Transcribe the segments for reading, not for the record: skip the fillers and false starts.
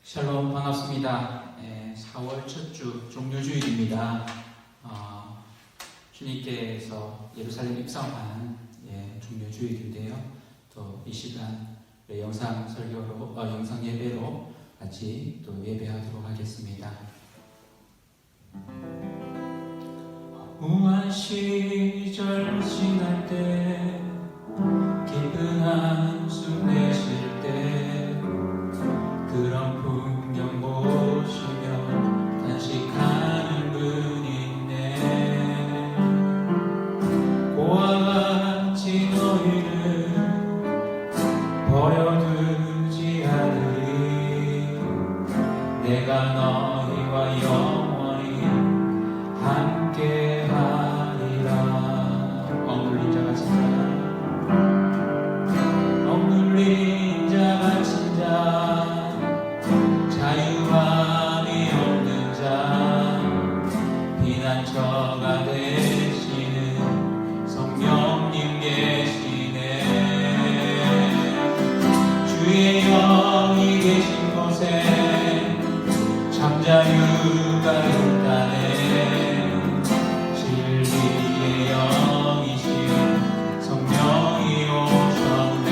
샬롬, 반갑습니다. 4월 첫 주 종료주일입니다. 주님께서 예루살렘 입성한 종료주일인데요. 또 이 시간 영상 설교로, 영상 예배로 같이 또 예배하도록 하겠습니다. 우한 시절 지날 때, 깊은 한숨 내쉴 때, 그런 풍경 보시며 단식하는 분이 있네. 고와 같이 너희를 버려두지 않으리. 내가 너희와 영원히 함께하리라. 억눌린 자 같은 자, 억눌린 자 같은 자, 자유함이 없는 자, 피난처가 되시는 성령님 계시네. 주의 영이 계신 곳에 참 자유가 있다네. 진리의 영이신 성령이 오셨네.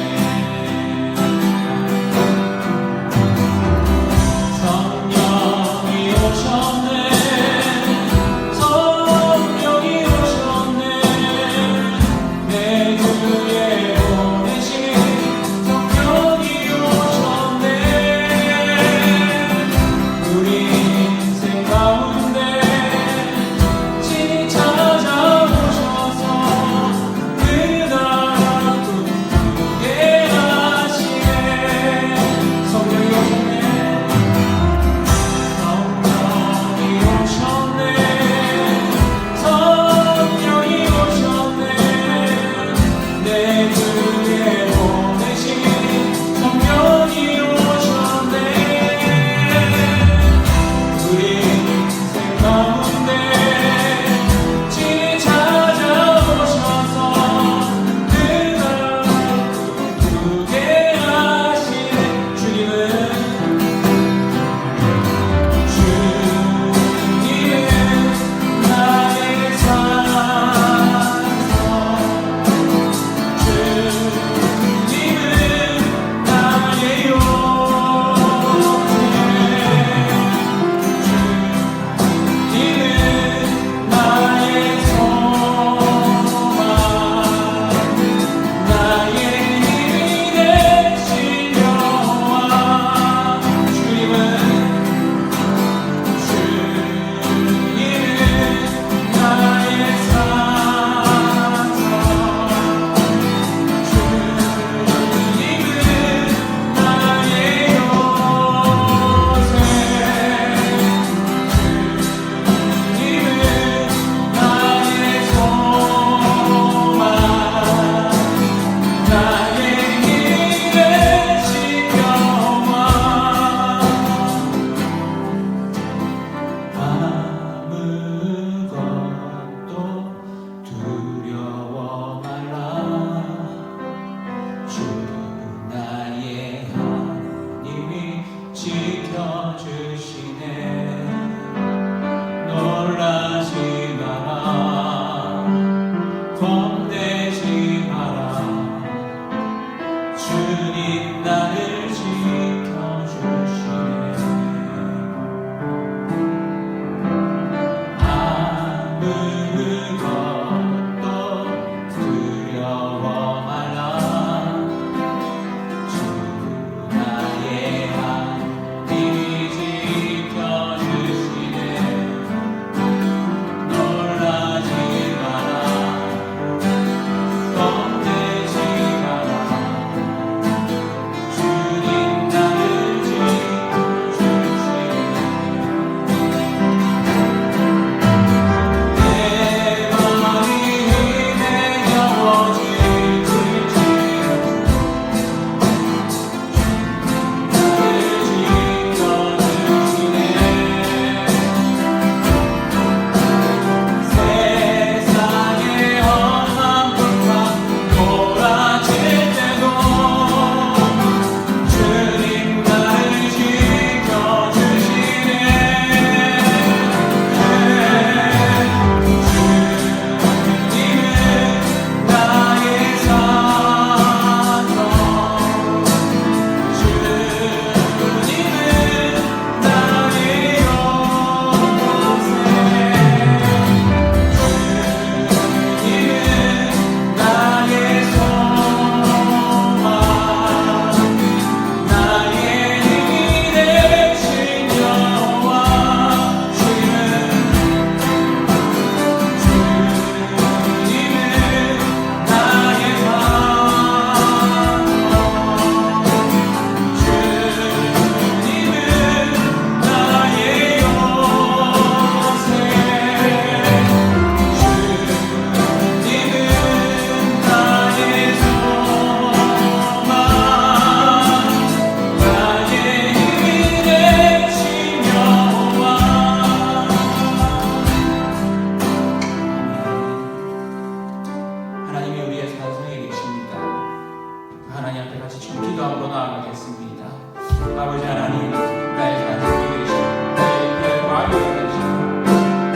아버지 하나님, 나의 자식이 되시고 나의 마음이 되시고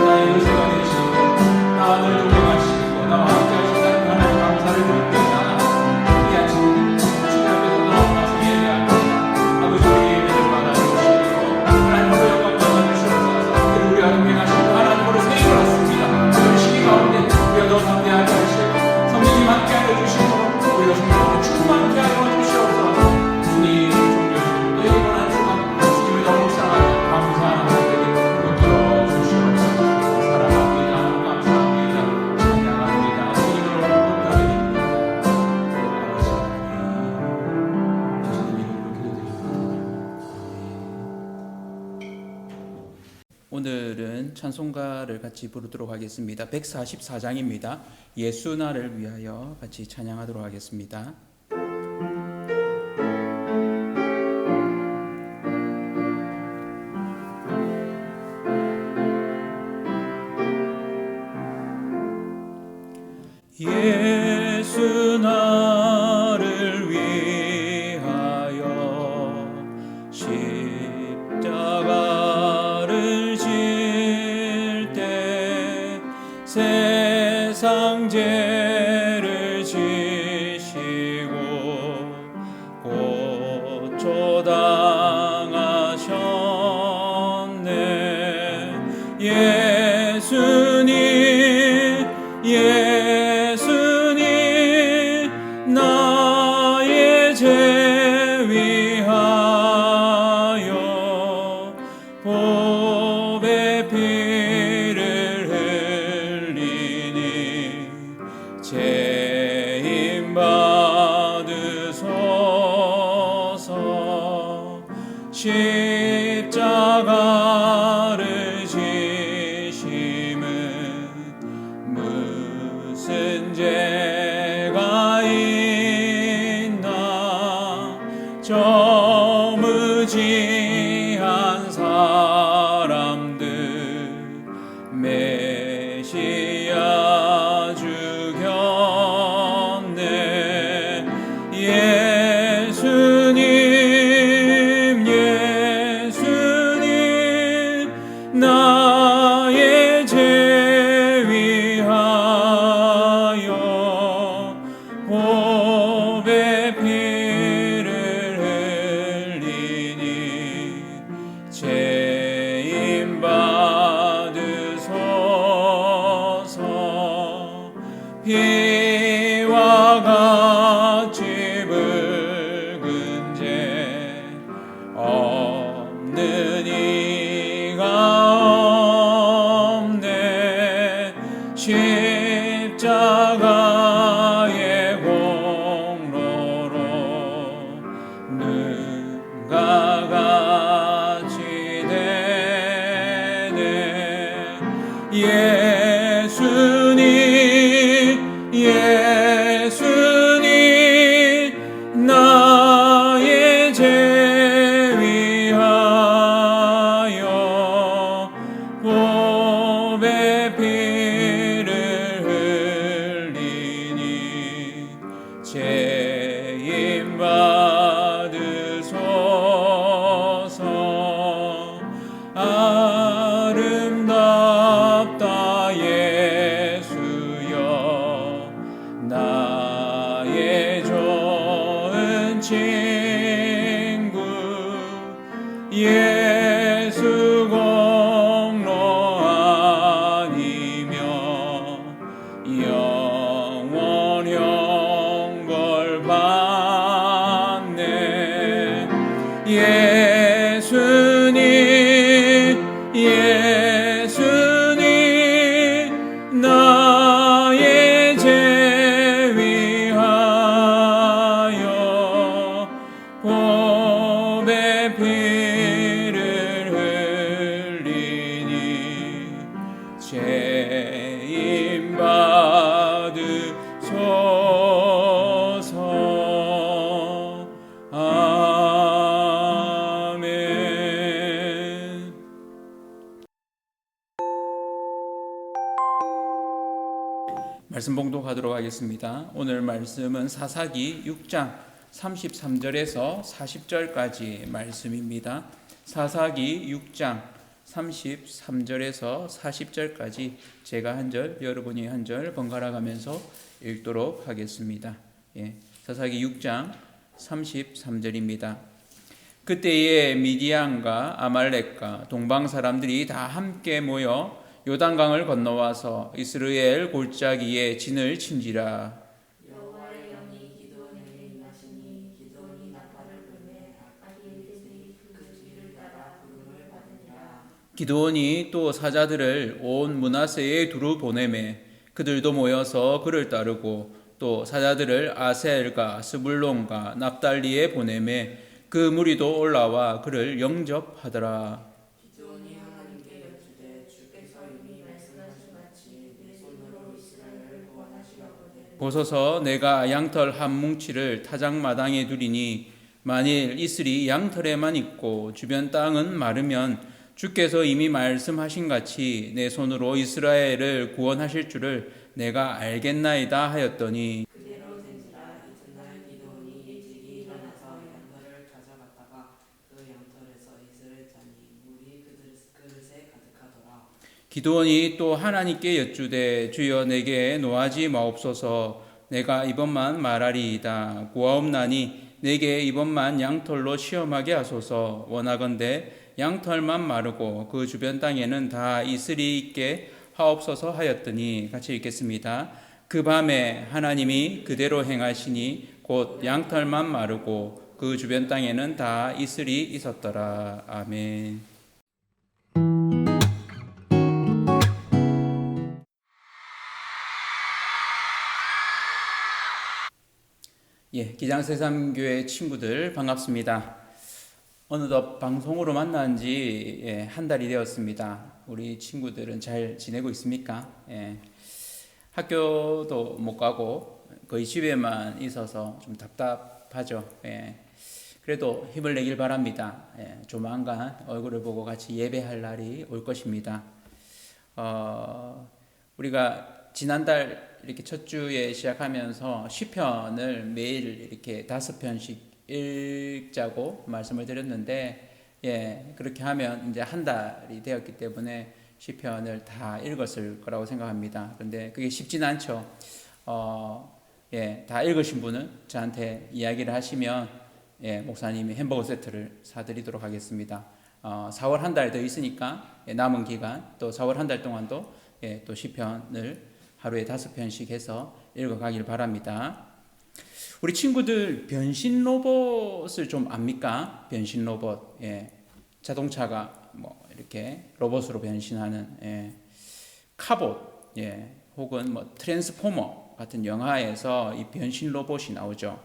나의 요새가 되시고 나를 동행하시고 나와 함께 하시는 하나님 감사를 드립니다. 이 아침 주님 앞에서 나와서 예배하고 아버지 우리 예배를 받아주시고 하나님으로 영광 받아주시옵소서. 그리고 우리가 동행하시고 하나님으로 세임을 받습니다. 이 시기 가운데 우리가 더 담대하게 하시고 성령님 함께하여 주시고 우리가 성령으로 충만케 하여 주시옵소서. 주님 종교주님 너희 원한 주간 주님을 너무 사랑하고 감사하는 하나님에게 붙들어 주시옵소서. 사랑합니다. 감사합니다. 찬양합니다. 주님으로 높여드립니다. 아버지 하나님 예수님 이름으로 기도드립니다. 오늘은 찬송가를 같이 부르도록 하겠습니다. 144장입니다. 예수 나를 위하여 같이 찬양하도록 하겠습니다. 예수 나를 위하여 십자가를 질 때 세상 죄를 지시고 고초당하셨네. 예수님 나의 죄 위하여 보배 피를 흘리니 죄인 받으소서. 십자가를 지심은 무슨 죄가 있나. 저무지한 사람들 메시아 죽였네. 예수님 나의 죄 위하여 보배 피를 흘리니 죄인 받으소서. 피와 같이 붉은 죄 없는 이가 없네. 십자가의 공로로 눈과 같이 되네. 예수님 나의 죄 위하여 보배 피를 흘리니 죄인 받으소서. 아름답다 예수여 나의 좋은 친구. 예수 공로 아니며 영원 형벌 받네. 예수님 나의 죄 위하여 보배 피를 흘리니 죄인 받으소서. 아멘. 말씀 봉독하도록 하겠습니다. 오늘 말씀은 사사기 6장 33절에서 40절까지 말씀입니다. 사사기 6장 33절에서 40절까지 제가 한 절, 여러분이 한 절 번갈아 가면서 읽도록 하겠습니다. 사사기 6장 33절입니다. 그때에 미디안과 아말렉과 동방 사람들이 다 함께 모여 요단강을 건너와서 이스라엘 골짜기에 진을 친지라. 여호와의 영이 기드온에게 임하시니 기드온이 나팔을 불매 아비엘들이 그 뒤를 따라 부름을 받으니라. 기드온이 또 사자들을 온 므낫세에 두루 보내매 그들도 모여서 그를 따르고 또 사자들을 아셀과 스불론과 납달리에 보내매 그 무리도 올라와 그를 영접하더라. 기드온이 하나님께 여쭈되 주께서 이미 말씀하신 같이 내 손으로 이스라엘을 구원하시려거든 보소서 내가 양털 한 뭉치를 타작마당에 두리니 만일 이슬이 양털에만 있고 주변 땅은 마르면 주께서 이미 말씀하신 같이 내 손으로 이스라엘을 구원하실 줄을 내가 알겠나이다 하였더니 그대로 된지라. 이튿날 기드온이 일찍이 일어나서 양털을 가져갔다가 그 양털에서 이슬을 짜니 물이 그릇에 가득하더라. 기드온이 또 하나님께 여쭈되 주여 내게 노하지 마옵소서. 내가 이번만 말하리이다. 구하옵나니 내게 이번만 양털로 시험하게 하소서. 원하건대 양털만 마르고 그 주변 땅에는 다 이슬이 있게 하옵소서 하였더니, 같이 읽겠습니다. 그 밤에 하나님이 그대로 행하시니 곧 양털만 마르고 그 주변 땅에는 다 이슬이 있었더라. 아멘. 기장새삼교회 친구들 반갑습니다. 어느덧 방송으로 만난 지 한 달이 되었습니다. 우리 친구들은 잘 지내고 있습니까? 학교도 못 가고 거의 집에만 있어서 좀 답답하죠. 그래도 힘을 내길 바랍니다. 조만간 얼굴을 보고 같이 예배할 날이 올 것입니다. 우리가 지난달 이렇게 첫 주에 시작하면서 시편을 매일 이렇게 5편씩 읽자고 말씀을 드렸는데, 그렇게 하면 이제 한 달이 되었기 때문에 시편을 다 읽었을 거라고 생각합니다. 그런데 그게 쉽진 않죠. 다 읽으신 분은 저한테 이야기를 하시면 목사님이 햄버거 세트를 사드리도록 하겠습니다. 4월 한 달 더 있으니까 남은 기간 또 4월 한 달 동안도 또 시편을 하루에 5편씩 해서 읽어가길 바랍니다. 우리 친구들 변신 로봇을 좀 압니까? 변신 로봇. 자동차가 뭐 이렇게 로봇으로 변신하는 카봇, 혹은 뭐 트랜스포머 같은 영화에서 이 변신 로봇이 나오죠.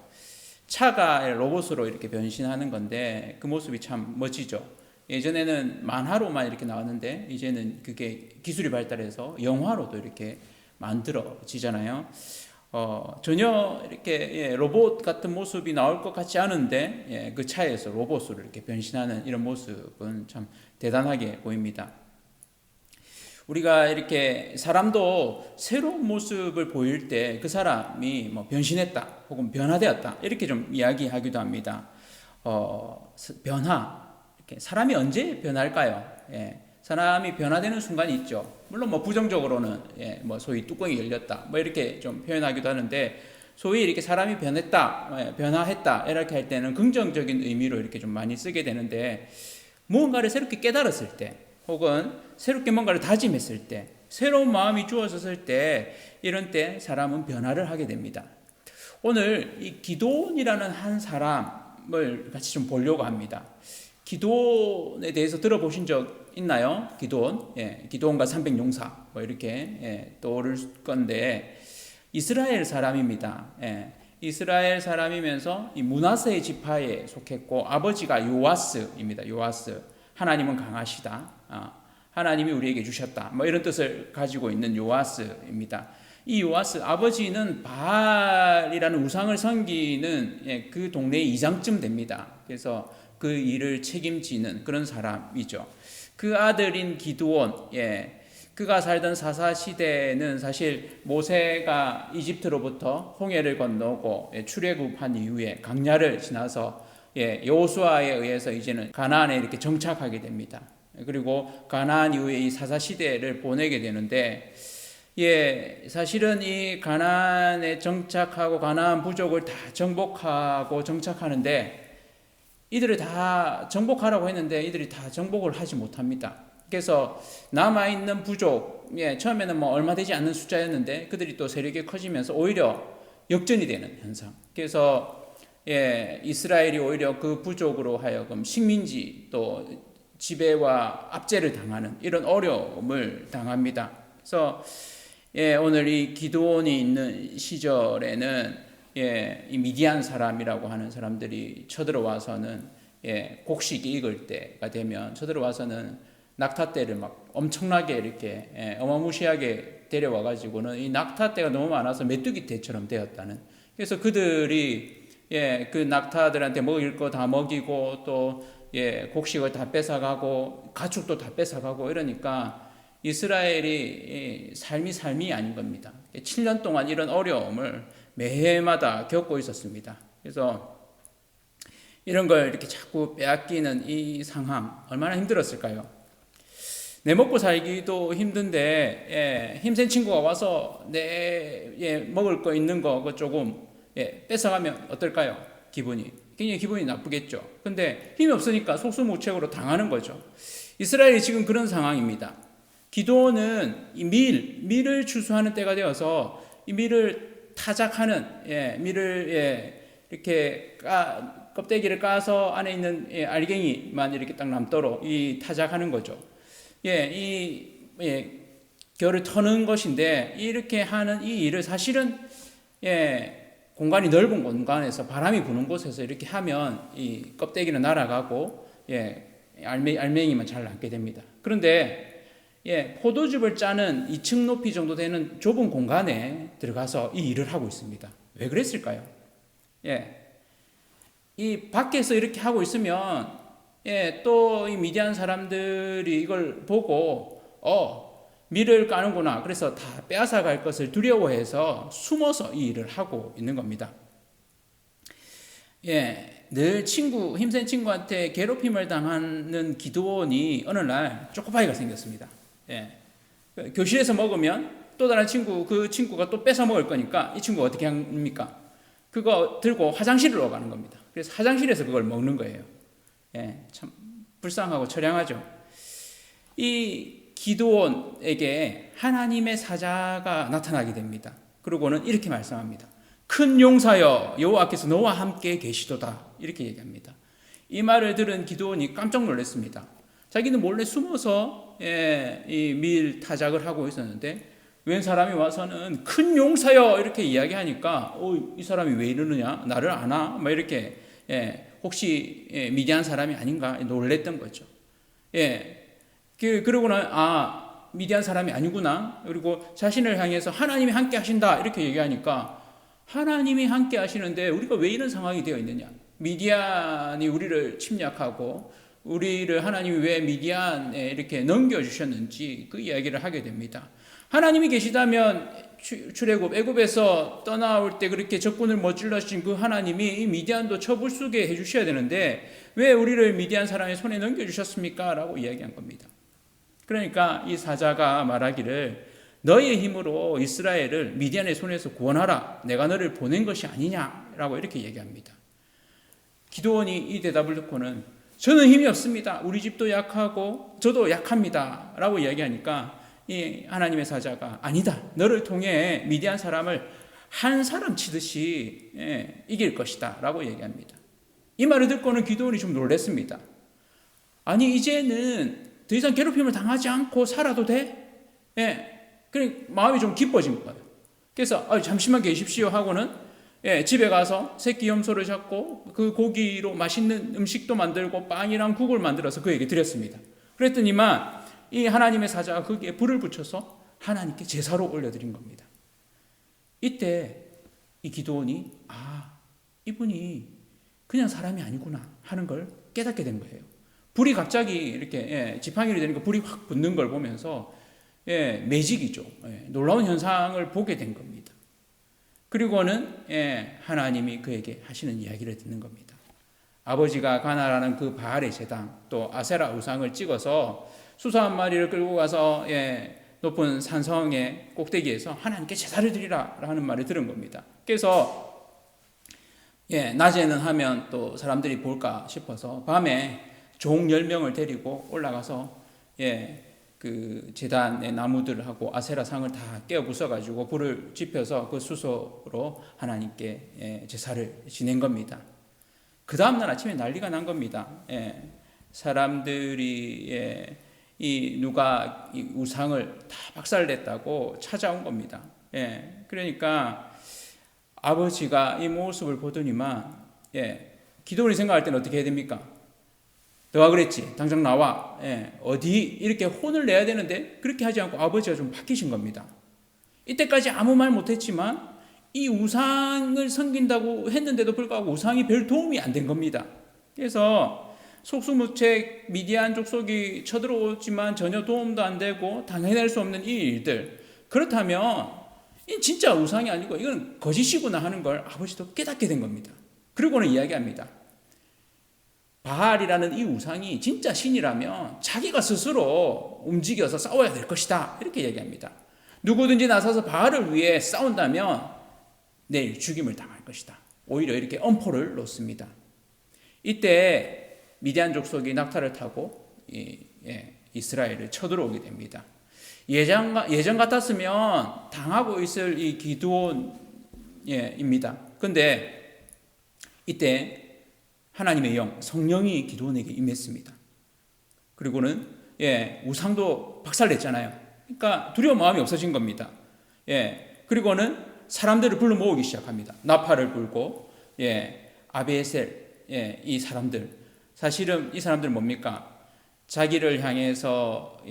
차가 로봇으로 이렇게 변신하는 건데 그 모습이 참 멋지죠. 예전에는 만화로만 이렇게 나왔는데 이제는 그게 기술이 발달해서 영화로도 이렇게 만들어지잖아요. 전혀 이렇게 로봇 같은 모습이 나올 것 같지 않은데 그 차에서 로봇으로 이렇게 변신하는 이런 모습은 참 대단하게 보입니다. 우리가 이렇게 사람도 새로운 모습을 보일 때 그 사람이 뭐 변신했다 혹은 변화되었다 이렇게 좀 이야기하기도 합니다. 변화, 이렇게 사람이 언제 변할까요? 사람이 변화되는 순간이 있죠. 물론 뭐 부정적으로는 뭐 소위 뚜껑이 열렸다 뭐 이렇게 좀 표현하기도 하는데, 소위 이렇게 사람이 변했다, 변화했다 이렇게 할 때는 긍정적인 의미로 이렇게 좀 많이 쓰게 되는데, 무언가를 새롭게 깨달았을 때 혹은 새롭게 뭔가를 다짐했을 때, 새로운 마음이 주어졌을 때, 이런 때 사람은 변화를 하게 됩니다. 오늘 이 기드온이라는 한 사람을 같이 좀 보려고 합니다. 기드온에 대해서 들어보신 적 있나요? 기드온, 기드온과 300용사 뭐 이렇게 떠오를 건데, 이스라엘 사람입니다. 이스라엘 사람이면서 이 므낫세 지파에 속했고 아버지가 요아스입니다. 요아스, 하나님은 강하시다, 하나님이 우리에게 주셨다 뭐 이런 뜻을 가지고 있는 요아스입니다. 이 요아스 아버지는 바알이라는 우상을 섬기는 그 동네의 이장쯤 됩니다. 그래서 그 일을 책임지는 그런 사람이죠. 그 아들인 기드온, 그가 살던 사사 시대는 사실 모세가 이집트로부터 홍해를 건너고 출애굽한 이후에 강야를 지나서 여호수아에 의해서 이제는 가나안에 이렇게 정착하게 됩니다. 그리고 가나안 이후에 이 사사 시대를 보내게 되는데, 사실은 이 가나안에 정착하고 가나안 부족을 다 정복하고 정착하는데, 이들을 다 정복하라고 했는데 이들이 다 정복을 하지 못합니다. 그래서 남아있는 부족, 처음에는 뭐 얼마 되지 않는 숫자였는데 그들이 또 세력이 커지면서 오히려 역전이 되는 현상. 그래서 이스라엘이 오히려 그 부족으로 하여금 식민지 또 지배와 압제를 당하는 이런 어려움을 당합니다. 그래서 오늘 이 기드온이 있는 시절에는 이 미디안 사람이라고 하는 사람들이 쳐들어와서는 곡식 익을 때가 되면 쳐들어와서는 낙타떼를 막 엄청나게 이렇게 어마무시하게 데려와 가지고는 이 낙타떼가 너무 많아서 메뚜기 떼처럼 되었다는. 그래서 그들이 그 낙타들한테 먹일 거 다 먹이고 또 곡식을 다 뺏어가고 가축도 다 뺏어가고 이러니까 이스라엘이 삶이 아닌 겁니다. 7년 동안 이런 어려움을 매해마다 겪고 있었습니다. 그래서 이런 걸 이렇게 자꾸 빼앗기는 이 상황 얼마나 힘들었을까요? 내 먹고 살기도 힘든데 힘센 친구가 와서 내 먹을 거 있는 거 조금 뺏어가면 어떨까요? 굉장히 기분이 나쁘겠죠. 근데 힘이 없으니까 속수무책으로 당하는 거죠. 이스라엘이 지금 그런 상황입니다. 기드온은 이 밀을 추수하는 때가 되어서 이 밀을 타작하는 밀을 이렇게 껍데기를 까서 안에 있는 알갱이만 이렇게 딱 남도록 이 타작하는 거죠. 겨를 터는 것인데 이렇게 하는 이 일을 사실은 공간이 넓은 공간에서 바람이 부는 곳에서 이렇게 하면 이 껍데기는 날아가고 알맹이만 잘 남게 됩니다. 그런데 포도즙을 짜는 2층 높이 정도 되는 좁은 공간에 들어가서 이 일을 하고 있습니다. 왜 그랬을까요? 이 밖에서 이렇게 하고 있으면 또 이 미디안 사람들이 이걸 보고 밀을 까는구나. 그래서 다 빼앗아 갈 것을 두려워해서 숨어서 이 일을 하고 있는 겁니다. 늘 힘센 친구한테 괴롭힘을 당하는 기드온이 어느 날 초코파이가 생겼습니다. 교실에서 먹으면 또 다른 그 친구가 또 뺏어 먹을 거니까 이 친구가 어떻게 합니까? 그거 들고 화장실로 가는 겁니다. 그래서 화장실에서 그걸 먹는 거예요. 참 불쌍하고 처량하죠. 이 기드온에게 하나님의 사자가 나타나게 됩니다. 그러고는 이렇게 말씀합니다. 큰 용사여 여호와께서 너와 함께 계시도다. 이렇게 얘기합니다. 이 말을 들은 기드온이 깜짝 놀랐습니다. 자기는 몰래 숨어서 이 밀 타작을 하고 있었는데 웬 사람이 와서는 큰 용사여 이렇게 이야기하니까 이 사람이 왜 이러느냐, 나를 아나? 막 이렇게 혹시 미디안 사람이 아닌가 놀랬던 거죠. 그러고는 미디안 사람이 아니구나. 그리고 자신을 향해서 하나님이 함께 하신다 이렇게 얘기하니까 하나님이 함께 하시는데 우리가 왜 이런 상황이 되어 있느냐. 미디안이 우리를 침략하고 우리를 하나님이 왜 미디안에 이렇게 넘겨주셨는지 그 이야기를 하게 됩니다. 하나님이 계시다면 출애굽 애굽에서 떠나올 때 그렇게 적군을 머질러신 그 하나님이 이 미디안도 쳐불쏘게 해주셔야 되는데 왜 우리를 미디안 사람의 손에 넘겨주셨습니까? 라고 이야기한 겁니다. 그러니까 이 사자가 말하기를 너의 힘으로 이스라엘을 미디안의 손에서 구원하라. 내가 너를 보낸 것이 아니냐라고 이렇게 얘기합니다. 기드온이 이 대답을 듣고는 저는 힘이 없습니다. 우리 집도 약하고 저도 약합니다. 라고 이야기하니까 이 하나님의 사자가 아니다. 너를 통해 미디안 사람을 한 사람 치듯이 이길 것이다. 라고 얘기합니다. 이 말을 듣고는 기드온이 좀 놀랐습니다. 아니 이제는 더 이상 괴롭힘을 당하지 않고 살아도 돼? 그러니까 마음이 좀 기뻐진 거예요. 그래서 잠시만 계십시오 하고는 집에 가서 새끼 염소를 잡고 그 고기로 맛있는 음식도 만들고 빵이랑 국을 만들어서 그에게 드렸습니다. 그랬더니만 이 하나님의 사자가 거기에 불을 붙여서 하나님께 제사로 올려드린 겁니다. 이때 이 기드온이 이분이 그냥 사람이 아니구나 하는 걸 깨닫게 된 거예요. 불이 갑자기 이렇게 지팡이를 대니까 불이 확 붙는 걸 보면서 매직이죠. 놀라운 현상을 보게 된 겁니다. 그리고는 하나님이 그에게 하시는 이야기를 듣는 겁니다. 아버지가 가나라는 그 바알의 제당 또 아세라 우상을 찍어서 수사 한 마리를 끌고 가서 높은 산성의 꼭대기에서 하나님께 제사를 드리라 하는 말을 들은 겁니다. 그래서 낮에는 하면 또 사람들이 볼까 싶어서 밤에 종 10명을 데리고 올라가서 그 제단의 나무들하고 아세라 상을 다 깨어 부숴가지고 불을 지펴서 그 수소로 하나님께 제사를 지낸 겁니다. 그 다음날 아침에 난리가 난 겁니다. 사람들이 누가 이 우상을 다 박살냈다고 찾아온 겁니다. 그러니까 아버지가 이 모습을 보더니만 기도원이 생각할 때는 어떻게 해야 됩니까? 너가 그랬지. 당장 나와. 어디 이렇게 혼을 내야 되는데 그렇게 하지 않고 아버지가 좀 바뀌신 겁니다. 이때까지 아무 말 못했지만 이 우상을 섬긴다고 했는데도 불구하고 우상이 별 도움이 안 된 겁니다. 그래서 속수무책 미디안 족속이 쳐들어오지만 전혀 도움도 안 되고 당해낼 수 없는 이 일들, 그렇다면 이 진짜 우상이 아니고 이건 거짓이구나 하는 걸 아버지도 깨닫게 된 겁니다. 그리고는 이야기합니다. 바알이라는 이 우상이 진짜 신이라면 자기가 스스로 움직여서 싸워야 될 것이다, 이렇게 얘기합니다. 누구든지 나서서 바알을 위해 싸운다면 내일 죽임을 당할 것이다. 오히려 이렇게 엄포를 놓습니다. 이때 미디안 족속이 낙타를 타고 이스라엘을 쳐들어오게 됩니다. 예전 같았으면 당하고 있을 이 기드온입니다. 그런데 이때 하나님의 영, 성령이 기드온에게 임했습니다. 그리고는 우상도 박살냈잖아요. 그러니까 두려운 마음이 없어진 겁니다. 그리고는 사람들을 불러 모으기 시작합니다. 나팔을 불고 아비에셀 이 사람들, 사실은 이 사람들은 뭡니까? 자기를 향해서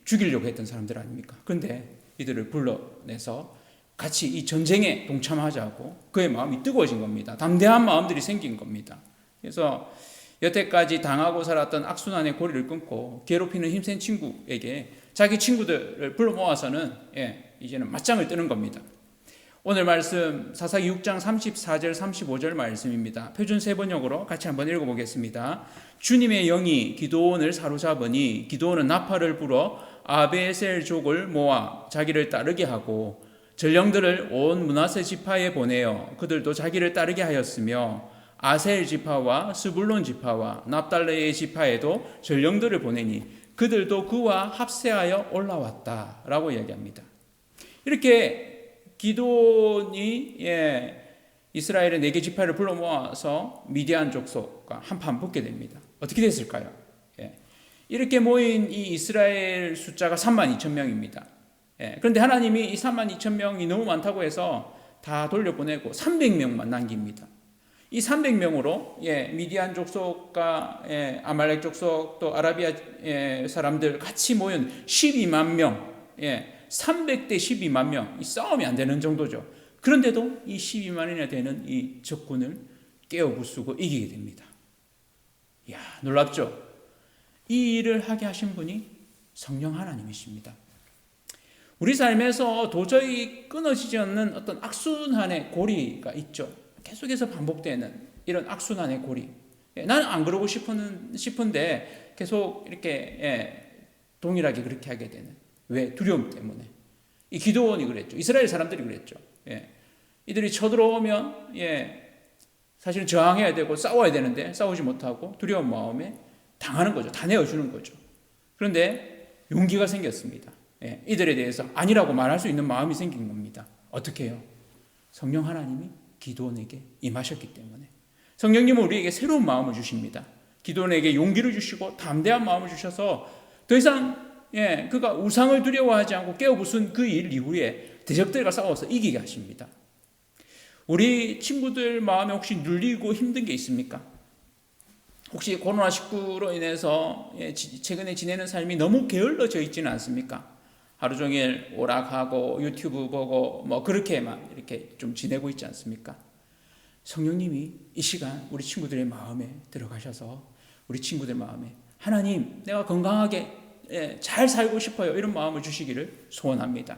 죽이려고 했던 사람들 아닙니까? 그런데 이들을 불러내서 같이 이 전쟁에 동참하자고 그의 마음이 뜨거워진 겁니다. 담대한 마음들이 생긴 겁니다. 그래서 여태까지 당하고 살았던 악순환의 고리를 끊고 괴롭히는 힘센 친구에게 자기 친구들을 불러 모아서는 이제는 맞짱을 뜨는 겁니다. 오늘 말씀 사사기 6장 34절 35절 말씀입니다. 표준 세번역으로 같이 한번 읽어보겠습니다. 주님의 영이 기드온을 사로잡으니 기드온은 나팔을 불어 아베셀족을 모아 자기를 따르게 하고 전령들을 온 므낫세 지파에 보내어 그들도 자기를 따르게 하였으며 아셀 지파와 스불론 지파와 납달레의 지파에도 전령들을 보내니 그들도 그와 합세하여 올라왔다라고 이야기합니다. 이렇게 기드온이 이스라엘의 4개 지파를 불러 모아서 미디안 족속과 한판 붙게 됩니다. 어떻게 됐을까요? 이렇게 모인 이 이스라엘 숫자가 32,000명입니다. 그런데 하나님이 이 32,000명이 너무 많다고 해서 다 돌려보내고 300명만 남깁니다. 이 300명으로 미디안 족속과 아말렉 족속 또 아라비아 사람들 같이 모인 12만 명, 300대 12만 명, 이 싸움이 안 되는 정도죠. 그런데도 이 12만이나 되는 이 적군을 깨어부수고 이기게 됩니다. 이야, 놀랍죠? 이 일을 하게 하신 분이 성령 하나님이십니다. 우리 삶에서 도저히 끊어지지 않는 어떤 악순환의 고리가 있죠. 계속해서 반복되는 이런 악순환의 고리. 나는 안 그러고 싶은데 계속 이렇게 동일하게 그렇게 하게 되는. 왜? 두려움 때문에. 이 기드온이 그랬죠. 이스라엘 사람들이 그랬죠. 이들이 쳐들어오면 사실은 저항해야 되고 싸워야 되는데 싸우지 못하고 두려운 마음에 당하는 거죠. 다 내어주는 거죠. 그런데 용기가 생겼습니다. 이들에 대해서 아니라고 말할 수 있는 마음이 생긴 겁니다. 어떻게 해요? 성령 하나님이 기드온에게 임하셨기 때문에. 성령님은 우리에게 새로운 마음을 주십니다. 기드온에게 용기를 주시고 담대한 마음을 주셔서 더 이상 그가 우상을 두려워하지 않고 깨어부순 그 일 이후에 대적들과 싸워서 이기게 하십니다. 우리 친구들 마음에 혹시 눌리고 힘든 게 있습니까? 혹시 코로나19로 인해서 최근에 지내는 삶이 너무 게을러져 있지는 않습니까? 하루 종일 오락하고 유튜브 보고 뭐 그렇게만 이렇게 좀 지내고 있지 않습니까? 성령님이 이 시간 우리 친구들의 마음에 들어가셔서 우리 친구들 마음에 하나님, 내가 건강하게 잘 살고 싶어요. 이런 마음을 주시기를 소원합니다.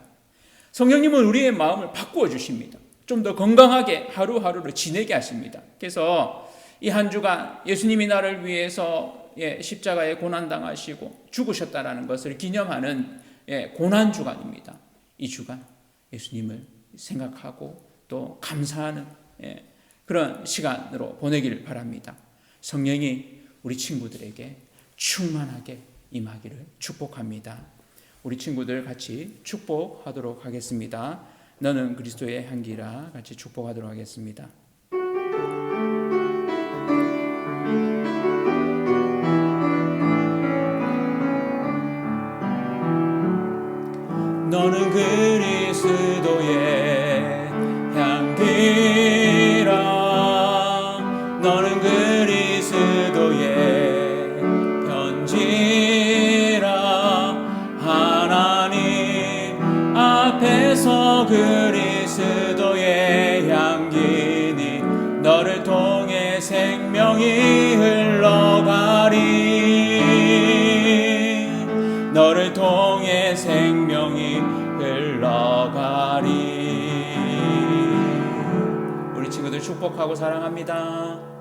성령님은 우리의 마음을 바꾸어 주십니다. 좀 더 건강하게 하루하루를 지내게 하십니다. 그래서 이 한 주간 예수님이 나를 위해서 십자가에 고난당하시고 죽으셨다라는 것을 기념하는 고난주간입니다. 이 주간 예수님을 생각하고 또 감사하는 그런 시간으로 보내기를 바랍니다. 성령이 우리 친구들에게 충만하게 임하기를 축복합니다. 우리 친구들 같이 축복하도록 하겠습니다. 너는 그리스도의 향기라 같이 축복하도록 하겠습니다. 너는 그리스도의 향기라 너는 그리스도의 편지라 하나님 앞에서 그리스도의 향기니 너를 통해 생명이 흘러가리 너를 통해 생명이 흘러가리. 우리 친구들 축복하고 사랑합니다.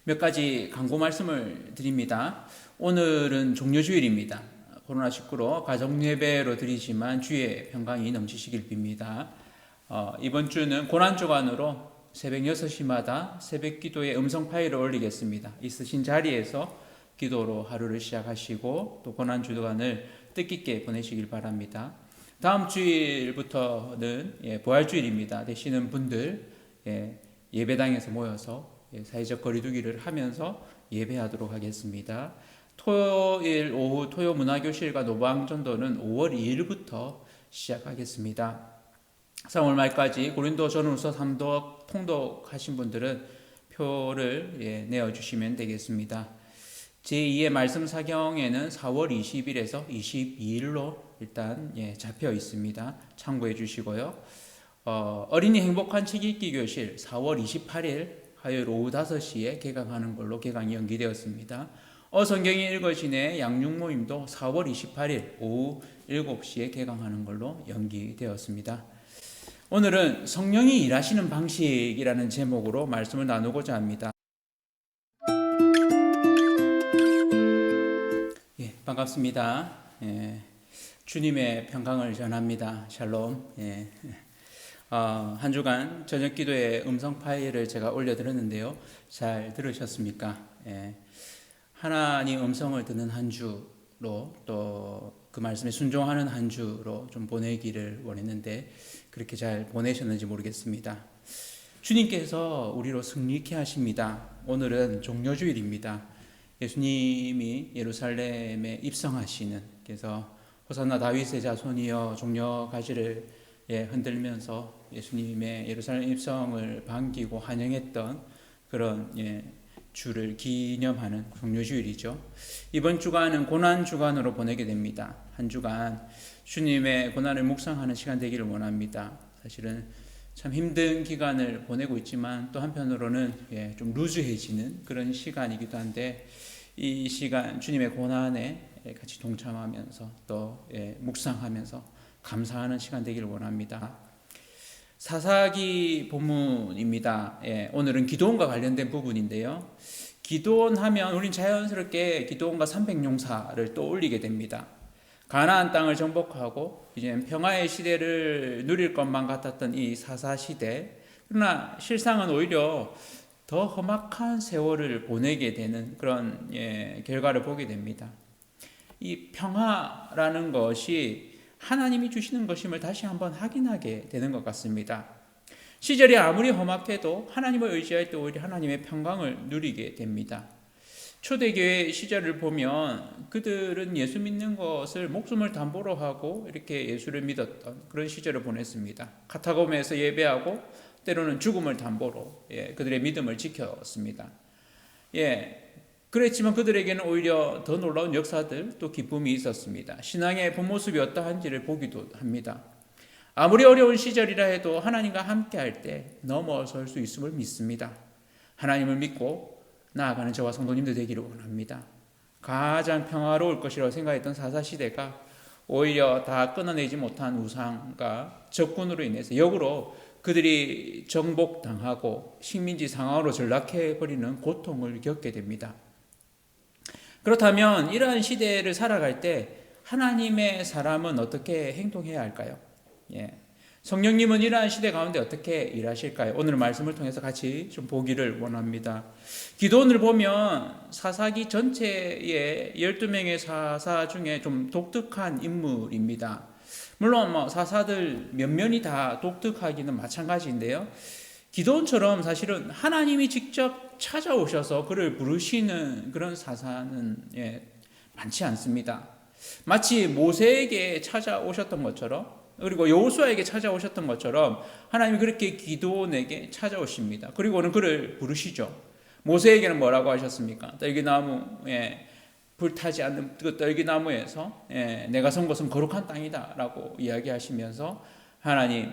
몇 가지 강구 말씀을 드립니다. 오늘은 종료주일입니다. 코로나19로 가정예배로 드리지만 주의 평강이 넘치시길 빕니다. 이번 주는 고난주간으로 새벽 6시마다 새벽 기도의 음성 파일을 올리겠습니다. 있으신 자리에서 기도로 하루를 시작하시고 또 고난주간을 뜻깊게 보내시길 바랍니다. 다음 주일부터는 부활주일입니다. 되시는 분들 예배당에서 모여서 사회적 거리두기를 하면서 예배하도록 하겠습니다. 토요일 오후 토요 문화교실과 노방전도는 5월 2일부터 시작하겠습니다. 3월 말까지 고린도 전후서 3독 통독하신 분들은 표를 내어주시면 되겠습니다. 제2의 말씀 사경에는 4월 20일에서 22일로 일단 잡혀 있습니다. 참고해 주시고요. 어린이 행복한 책 읽기 교실 4월 28일 화요일 오후 5시에 개강하는 걸로 개강이 연기되었습니다. 성경이 읽어지네 양육 모임도 4월 28일 오후 7시에 개강하는 걸로 연기되었습니다. 오늘은 성령이 일하시는 방식이라는 제목으로 말씀을 나누고자 합니다. 반갑습니다. 주님의 평강을 전합니다. 샬롬. 한 주간 저녁 기도의 음성 파일을 제가 올려드렸는데요. 잘 들으셨습니까? 하나님 음성을 듣는 한 주로 또 그 말씀에 순종하는 한 주로 좀 보내기를 원했는데 그렇게 잘 보내셨는지 모르겠습니다. 주님께서 우리로 승리케 하십니다. 오늘은 종료주일입니다. 예수님이 예루살렘에 입성하시는, 그래서 호산나 다윗의 자손이여 종려 가지를 흔들면서 예수님의 예루살렘 입성을 반기고 환영했던 그런 주를 기념하는 종료주일이죠. 이번 주간은 고난주간으로 보내게 됩니다. 한 주간 주님의 고난을 묵상하는 시간 되기를 원합니다. 사실은 참 힘든 기간을 보내고 있지만 또 한편으로는 좀 루즈해지는 그런 시간이기도 한데 이 시간 주님의 고난에 같이 동참하면서 또 묵상하면서 감사하는 시간 되기를 원합니다. 사사기 본문입니다. 오늘은 기도원과 관련된 부분인데요. 기도원 하면 우린 자연스럽게 기도원과 300용사를 떠올리게 됩니다. 가나안 땅을 정복하고 이제 평화의 시대를 누릴 것만 같았던 이 사사 시대, 그러나 실상은 오히려 더 험악한 세월을 보내게 되는 그런 결과를 보게 됩니다. 이 평화라는 것이 하나님이 주시는 것임을 다시 한번 확인하게 되는 것 같습니다. 시절이 아무리 험악해도 하나님을 의지할 때 오히려 하나님의 평강을 누리게 됩니다. 초대교회 시절을 보면 그들은 예수 믿는 것을 목숨을 담보로 하고 이렇게 예수를 믿었던 그런 시절을 보냈습니다. 카타콤에서 예배하고 때로는 죽음을 담보로 그들의 믿음을 지켰습니다. 그랬지만 그들에게는 오히려 더 놀라운 역사들 또 기쁨이 있었습니다. 신앙의 본 모습이 어떠한지를 보기도 합니다. 아무리 어려운 시절이라 해도 하나님과 함께 할 때 넘어설 수 있음을 믿습니다. 하나님을 믿고 나아가는 저와 성도님들 되기를 원합니다. 가장 평화로울 것이라고 생각했던 사사시대가 오히려 다 끊어내지 못한 우상과 적군으로 인해서 역으로 그들이 정복당하고 식민지 상황으로 전락해버리는 고통을 겪게 됩니다. 그렇다면 이러한 시대를 살아갈 때 하나님의 사람은 어떻게 행동해야 할까요? 성령님은 이러한 시대 가운데 어떻게 일하실까요? 오늘 말씀을 통해서 같이 좀 보기를 원합니다. 기도원을 보면 사사기 전체의 12명의 사사 중에 좀 독특한 인물입니다. 물론 사사들 몇몇이 다 독특하기는 마찬가지인데요. 기도원처럼 사실은 하나님이 직접 찾아오셔서 그를 부르시는 그런 사사는 많지 않습니다. 마치 모세에게 찾아오셨던 것처럼, 그리고 여호수아에게 찾아오셨던 것처럼 하나님이 그렇게 기도원에게 찾아오십니다. 그리고는 그를 부르시죠. 모세에게는 뭐라고 하셨습니까? 떨기나무에 불타지 않는 그 떨기나무에서 내가 선 곳은 거룩한 땅이다 라고 이야기하시면서 하나님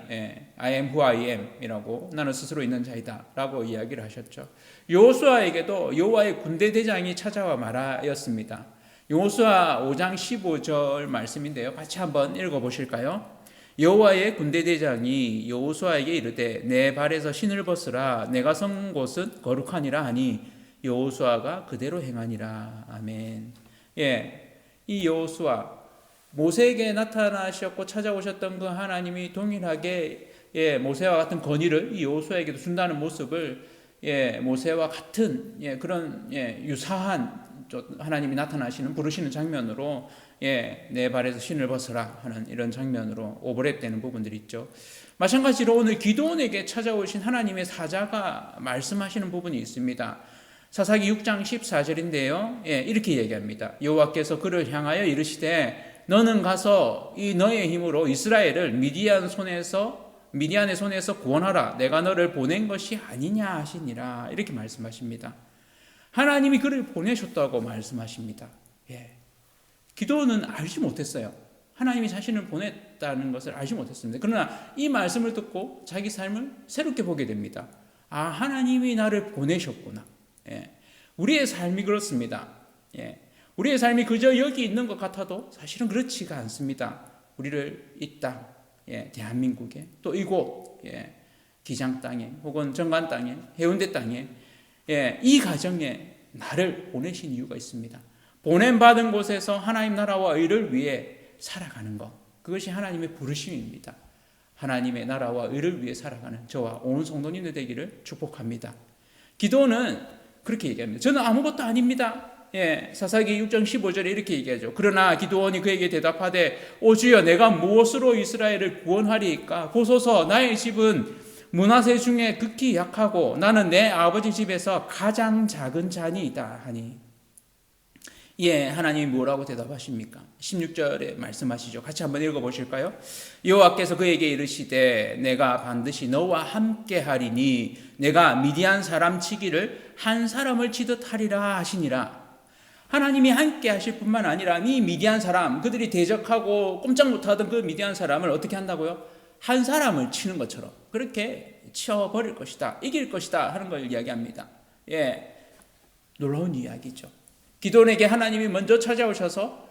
I am who I am 이라고 나는 스스로 있는 자이다 라고 이야기를 하셨죠. 여호수아에게도 여호와의 군대 대장이 찾아와 말하였습니다. 여호수아 5장 15절 말씀인데요. 같이 한번 읽어보실까요? 여호와의 군대 대장이 여호수아에게 이르되 내 발에서 신을 벗으라 내가 선 곳은 거룩하니라 하니 여호수아가 그대로 행하니라. 아멘. 이 여호수아 모세에게 나타나셨고 찾아오셨던 그 하나님이 동일하게 모세와 같은 권위를 이 여호수아에게도 준다는 모습을 모세와 같은 그런 유사한 하나님이 나타나시는 부르시는 장면으로 내 발에서 신을 벗으라 하는 이런 장면으로 오버랩되는 부분들이 있죠. 마찬가지로 오늘 기도원에게 찾아오신 하나님의 사자가 말씀하시는 부분이 있습니다. 사사기 6장 14절인데요. 이렇게 얘기합니다. 여호와께서 그를 향하여 이르시되 너는 가서 이 너의 힘으로 이스라엘을 미디안의 손에서 구원하라. 내가 너를 보낸 것이 아니냐 하시니라. 이렇게 말씀하십니다. 하나님이 그를 보내셨다고 말씀하십니다. 기도는 알지 못했어요. 하나님이 자신을 보냈다는 것을 알지 못했습니다. 그러나 이 말씀을 듣고 자기 삶을 새롭게 보게 됩니다. 아, 하나님이 나를 보내셨구나. 우리의 삶이 그렇습니다. 우리의 삶이 그저 여기 있는 것 같아도 사실은 그렇지가 않습니다. 우리를 이 땅, 대한민국에 또 이곳, 기장 땅에 혹은 정관 땅에 해운대 땅에 이 가정에 나를 보내신 이유가 있습니다. 보냄받은 곳에서 하나님 나라와 의를 위해 살아가는 것, 그것이 하나님의 부르심입니다. 하나님의 나라와 의를 위해 살아가는 저와 온 성도님들 되기를 축복합니다. 기도는 그렇게 얘기합니다. 저는 아무것도 아닙니다. 사사기 6장 15절에 이렇게 얘기하죠. 그러나 기도원이 그에게 대답하되 오 주여 내가 무엇으로 이스라엘을 구원하리이까? 보소서 나의 집은 므낫세 중에 극히 약하고 나는 내 아버지 집에서 가장 작은 자니이다 하니. 하나님이 뭐라고 대답하십니까? 16절에 말씀하시죠. 같이 한번 읽어보실까요? 여호와께서 그에게 이르시되 내가 반드시 너와 함께 하리니 내가 미디안 사람 치기를 한 사람을 치듯 하리라 하시니라. 하나님이 함께 하실 뿐만 아니라 이 미디안 사람, 그들이 대적하고 꼼짝 못하던 그 미디안 사람을 어떻게 한다고요? 한 사람을 치는 것처럼 그렇게 치어버릴 것이다, 이길 것이다 하는 걸 이야기합니다. 놀라운 이야기죠. 기도원에게 하나님이 먼저 찾아오셔서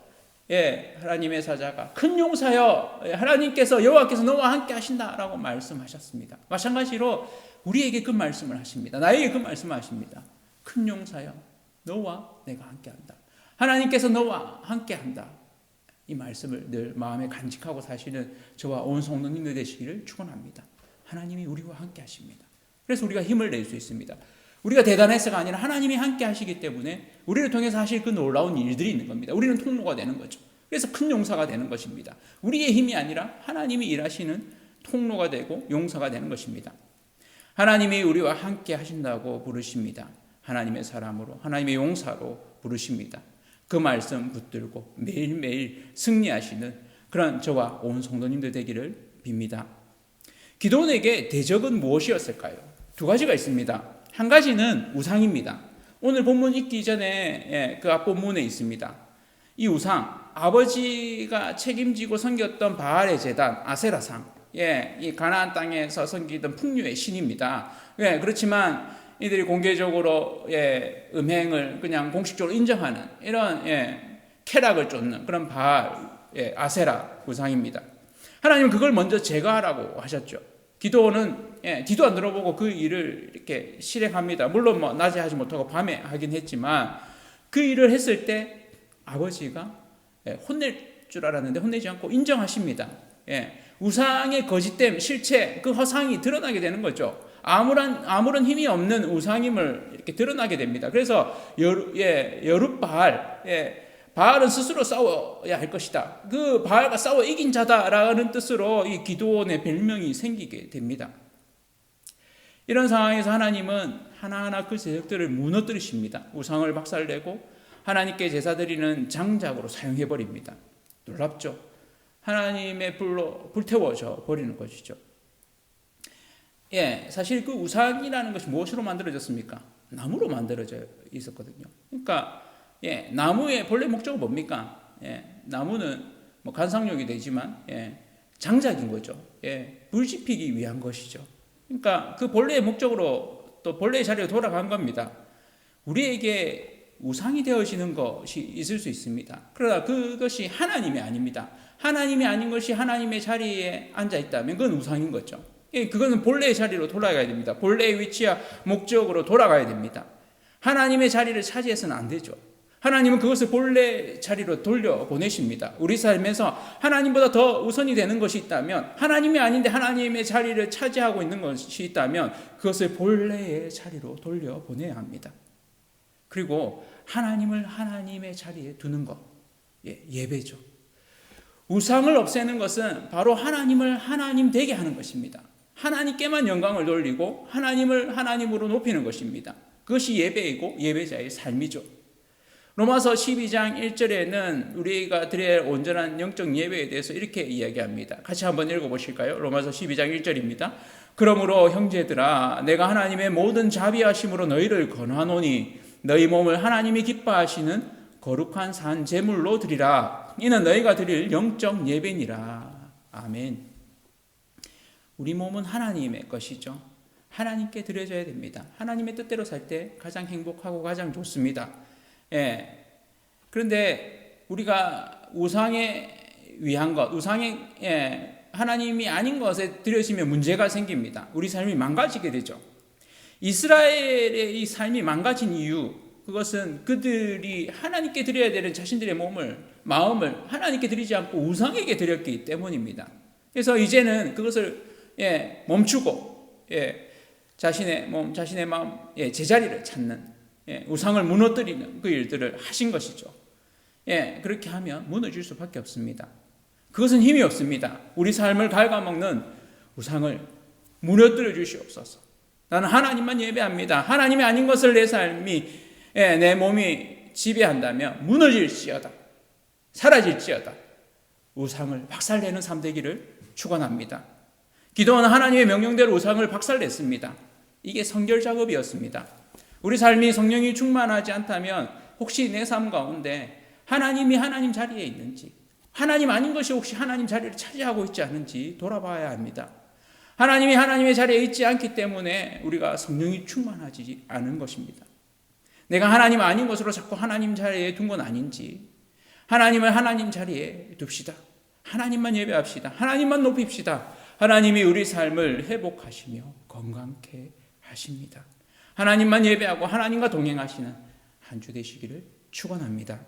하나님의 사자가 큰 용사여 하나님께서 여호와께서 너와 함께 하신다라고 말씀하셨습니다. 마찬가지로 우리에게 그 말씀을 하십니다. 나에게 그 말씀을 하십니다. 큰 용사여 너와 내가 함께한다. 하나님께서 너와 함께한다. 이 말씀을 늘 마음에 간직하고 사시는 저와 온 성도님들 되시기를 축원합니다. 하나님이 우리와 함께 하십니다. 그래서 우리가 힘을 낼 수 있습니다. 우리가 대단해서가 아니라 하나님이 함께 하시기 때문에 우리를 통해서 하실 그 놀라운 일들이 있는 겁니다. 우리는 통로가 되는 거죠. 그래서 큰 용사가 되는 것입니다. 우리의 힘이 아니라 하나님이 일하시는 통로가 되고 용사가 되는 것입니다. 하나님이 우리와 함께 하신다고 부르십니다. 하나님의 사람으로, 하나님의 용사로 부르십니다. 그 말씀 붙들고 매일매일 승리하시는 그런 저와 온 성도님들 되기를 빕니다. 기도원에게 대적은 무엇이었을까요? 두 가지가 있습니다. 한 가지는 우상입니다. 오늘 본문 읽기 전에 그 앞본문에 있습니다. 이 우상, 아버지가 책임지고 섬겼던 바알의 제단, 아세라상, 이 가나안 땅에서 섬기던 풍류의 신입니다. 그렇지만 이들이 공개적으로 음행을 그냥 공식적으로 인정하는 이런 쾌락을 쫓는 그런 바알, 아세라 우상입니다. 하나님은 그걸 먼저 제거하라고 하셨죠. 기도는 뒤도 안 들어보고 그 일을 이렇게 실행합니다. 물론 뭐 낮에 하지 못하고 밤에 하긴 했지만 그 일을 했을 때 아버지가 혼낼 줄 알았는데 혼내지 않고 인정하십니다. 우상의 거짓됨, 실체, 그 허상이 드러나게 되는 거죠. 아무런 힘이 없는 우상임을 이렇게 드러나게 됩니다. 그래서 여룻바알, 바알은 스스로 싸워야 할 것이다. 그 바알과 싸워 이긴 자다라는 뜻으로 이 기드온의 별명이 생기게 됩니다. 이런 상황에서 하나님은 하나하나 그 세력들을 무너뜨리십니다. 우상을 박살내고 하나님께 제사 드리는 장작으로 사용해버립니다. 놀랍죠? 하나님의 불로 불태워져 버리는 것이죠. 사실 그 우상이라는 것이 무엇으로 만들어졌습니까? 나무로 만들어져 있었거든요. 그러니까 나무의 본래 목적은 뭡니까? 나무는 뭐 관상용이 되지만 장작인 거죠. 불 지피기 위한 것이죠. 그러니까 그 본래의 목적으로 또 본래의 자리로 돌아간 겁니다. 우리에게 우상이 되어지는 것이 있을 수 있습니다. 그러나 그것이 하나님이 아닙니다. 하나님이 아닌 것이 하나님의 자리에 앉아 있다면 그건 우상인 거죠. 그거는 본래의 자리로 돌아가야 됩니다. 본래의 위치와 목적으로 돌아가야 됩니다. 하나님의 자리를 차지해서는 안 되죠. 하나님은 그것을 본래 자리로 돌려보내십니다. 우리 삶에서 하나님보다 더 우선이 되는 것이 있다면, 하나님이 아닌데 하나님의 자리를 차지하고 있는 것이 있다면 그것을 본래의 자리로 돌려보내야 합니다. 그리고 하나님을 하나님의 자리에 두는 것, 예배죠. 우상을 없애는 것은 바로 하나님을 하나님 되게 하는 것입니다. 하나님께만 영광을 돌리고 하나님을 하나님으로 높이는 것입니다. 그것이 예배이고 예배자의 삶이죠. 로마서 12장 1절에는 우리가 드려야 할 온전한 영적 예배에 대해서 이렇게 이야기합니다. 같이 한번 읽어보실까요? 로마서 12장 1절입니다. 그러므로 형제들아 내가 하나님의 모든 자비하심으로 너희를 권하노니 너희 몸을 하나님이 기뻐하시는 거룩한 산 제물로 드리라. 이는 너희가 드릴 영적 예배니라. 아멘. 우리 몸은 하나님의 것이죠. 하나님께 드려져야 됩니다. 하나님의 뜻대로 살 때 가장 행복하고 가장 좋습니다. 그런데 우리가 우상에 위한 것, 하나님이 아닌 것에 드려지면 문제가 생깁니다. 우리 삶이 망가지게 되죠. 이스라엘의 이 삶이 망가진 이유, 그것은 그들이 하나님께 드려야 되는 자신들의 마음을 하나님께 드리지 않고 우상에게 드렸기 때문입니다. 그래서 이제는 그것을 멈추고 자신의 몸, 자신의 마음, 제자리를 찾는 우상을 무너뜨리는 그 일들을 하신 것이죠. 그렇게 하면 무너질 수밖에 없습니다. 그것은 힘이 없습니다. 우리 삶을 갉아먹는 우상을 무너뜨려 주시옵소서. 나는 하나님만 예배합니다. 하나님이 아닌 것을 내 삶이, 내 몸이 지배한다면 무너질지어다, 사라질지어다. 우상을 박살내는 삶 되기를 축원합니다. 기도는 하나님의 명령대로 우상을 박살냈습니다. 이게 성결 작업이었습니다. 우리 삶이 성령이 충만하지 않다면 혹시 내 삶 가운데 하나님이 하나님 자리에 있는지, 하나님 아닌 것이 혹시 하나님 자리를 차지하고 있지 않은지 돌아봐야 합니다. 하나님이 하나님의 자리에 있지 않기 때문에 우리가 성령이 충만하지 않은 것입니다. 내가 하나님 아닌 것으로 자꾸 하나님 자리에 둔 건 아닌지, 하나님을 하나님 자리에 둡시다. 하나님만 예배합시다. 하나님만 높입시다. 하나님이 우리 삶을 회복하시며 건강케 하십니다. 하나님만 예배하고 하나님과 동행하시는 한 주 되시기를 축원합니다.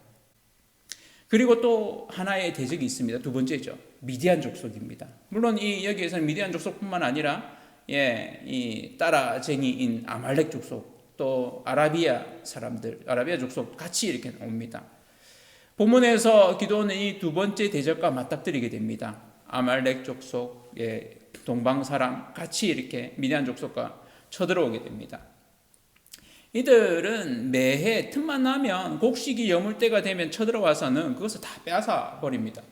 그리고 또 하나의 대적이 있습니다. 두 번째죠. 미디안 족속입니다. 물론 여기에서는 미디안 족속뿐만 아니라 이 따라쟁이인 아말렉 족속, 또 아라비아 사람들, 아라비아 족속 같이 이렇게 나옵니다. 본문에서 기도는 이 두 번째 대적과 맞닥뜨리게 됩니다. 아말렉 족속, 동방 사람 같이 이렇게 미디안 족속과 쳐들어오게 됩니다. 이들은 매해 틈만 나면 곡식이 여물 때가 되면 쳐들어와서는 그것을 다 빼앗아 버립니다.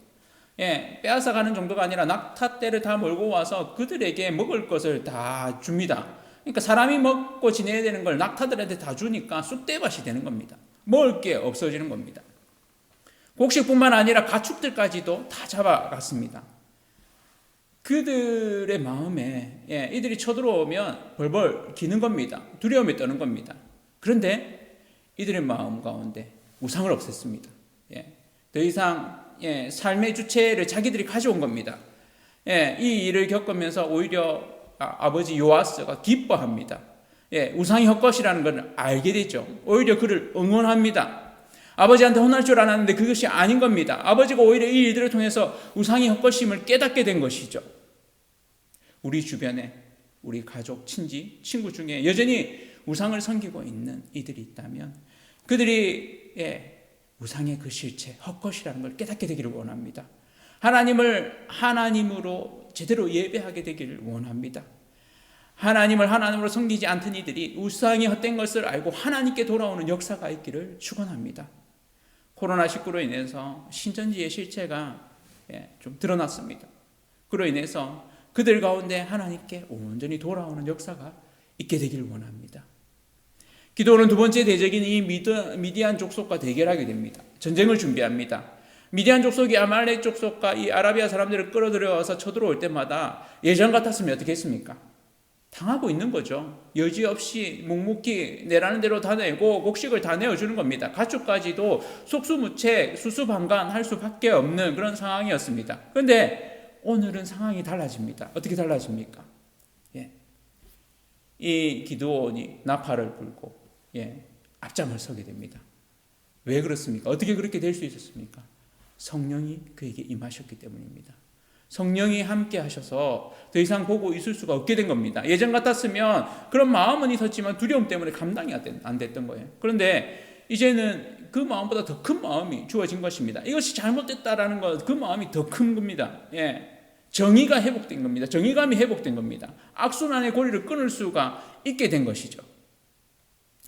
빼앗아 가는 정도가 아니라 낙타떼를 다 몰고 와서 그들에게 먹을 것을 다 줍니다. 그러니까 사람이 먹고 지내야 되는 걸 낙타들한테 다 주니까 쑥대밭이 되는 겁니다. 먹을 게 없어지는 겁니다. 곡식뿐만 아니라 가축들까지도 다 잡아갔습니다. 그들의 마음에 이들이 쳐들어오면 벌벌 기는 겁니다. 두려움에 떠는 겁니다. 그런데 이들의 마음 가운데 우상을 없앴습니다. 더 이상 삶의 주체를 자기들이 가져온 겁니다. 이 일을 겪으면서 오히려 아버지 요아스가 기뻐합니다. 우상이 헛것이라는 걸 알게 되죠. 오히려 그를 응원합니다. 아버지한테 혼날 줄 알았는데 그것이 아닌 겁니다. 아버지가 오히려 이 일들을 통해서 우상이 헛것임을 깨닫게 된 것이죠. 우리 주변에 우리 가족, 친지, 친구 중에 여전히 우상을 섬기고 있는 이들이 있다면 그들이 우상의 그 실체, 헛것이라는 걸 깨닫게 되기를 원합니다. 하나님을 하나님으로 제대로 예배하게 되기를 원합니다. 하나님을 하나님으로 섬기지 않던 이들이 우상이 헛된 것을 알고 하나님께 돌아오는 역사가 있기를 축원합니다. 코로나19로 인해서 신천지의 실체가 좀 드러났습니다. 그로 인해서 그들 가운데 하나님께 온전히 돌아오는 역사가 있게 되기를 원합니다. 기도는 두 번째 대적인 이 미디안 족속과 대결하게 됩니다. 전쟁을 준비합니다. 미디안 족속이 아말렉 족속과 이 아라비아 사람들을 끌어들여와서 쳐들어올 때마다 예전 같았으면 어떻게 했습니까? 당하고 있는 거죠. 여지없이 묵묵히 내라는 대로 다 내고 곡식을 다 내어주는 겁니다. 가축까지도 속수무책, 수수방관할 수밖에 없는 그런 상황이었습니다. 그런데 오늘은 상황이 달라집니다. 어떻게 달라집니까? 이 기드온이 나팔을 불고 앞장을 서게 됩니다. 왜 그렇습니까? 어떻게 그렇게 될 수 있었습니까? 성령이 그에게 임하셨기 때문입니다. 성령이 함께 하셔서 더 이상 보고 있을 수가 없게 된 겁니다. 예전 같았으면 그런 마음은 있었지만 두려움 때문에 감당이 안 됐던 거예요. 그런데 이제는 그 마음보다 더 큰 마음이 주어진 것입니다. 이것이 잘못됐다라는 것, 그 마음이 더 큰 겁니다. 정의가 회복된 겁니다. 정의감이 회복된 겁니다. 악순환의 고리를 끊을 수가 있게 된 것이죠.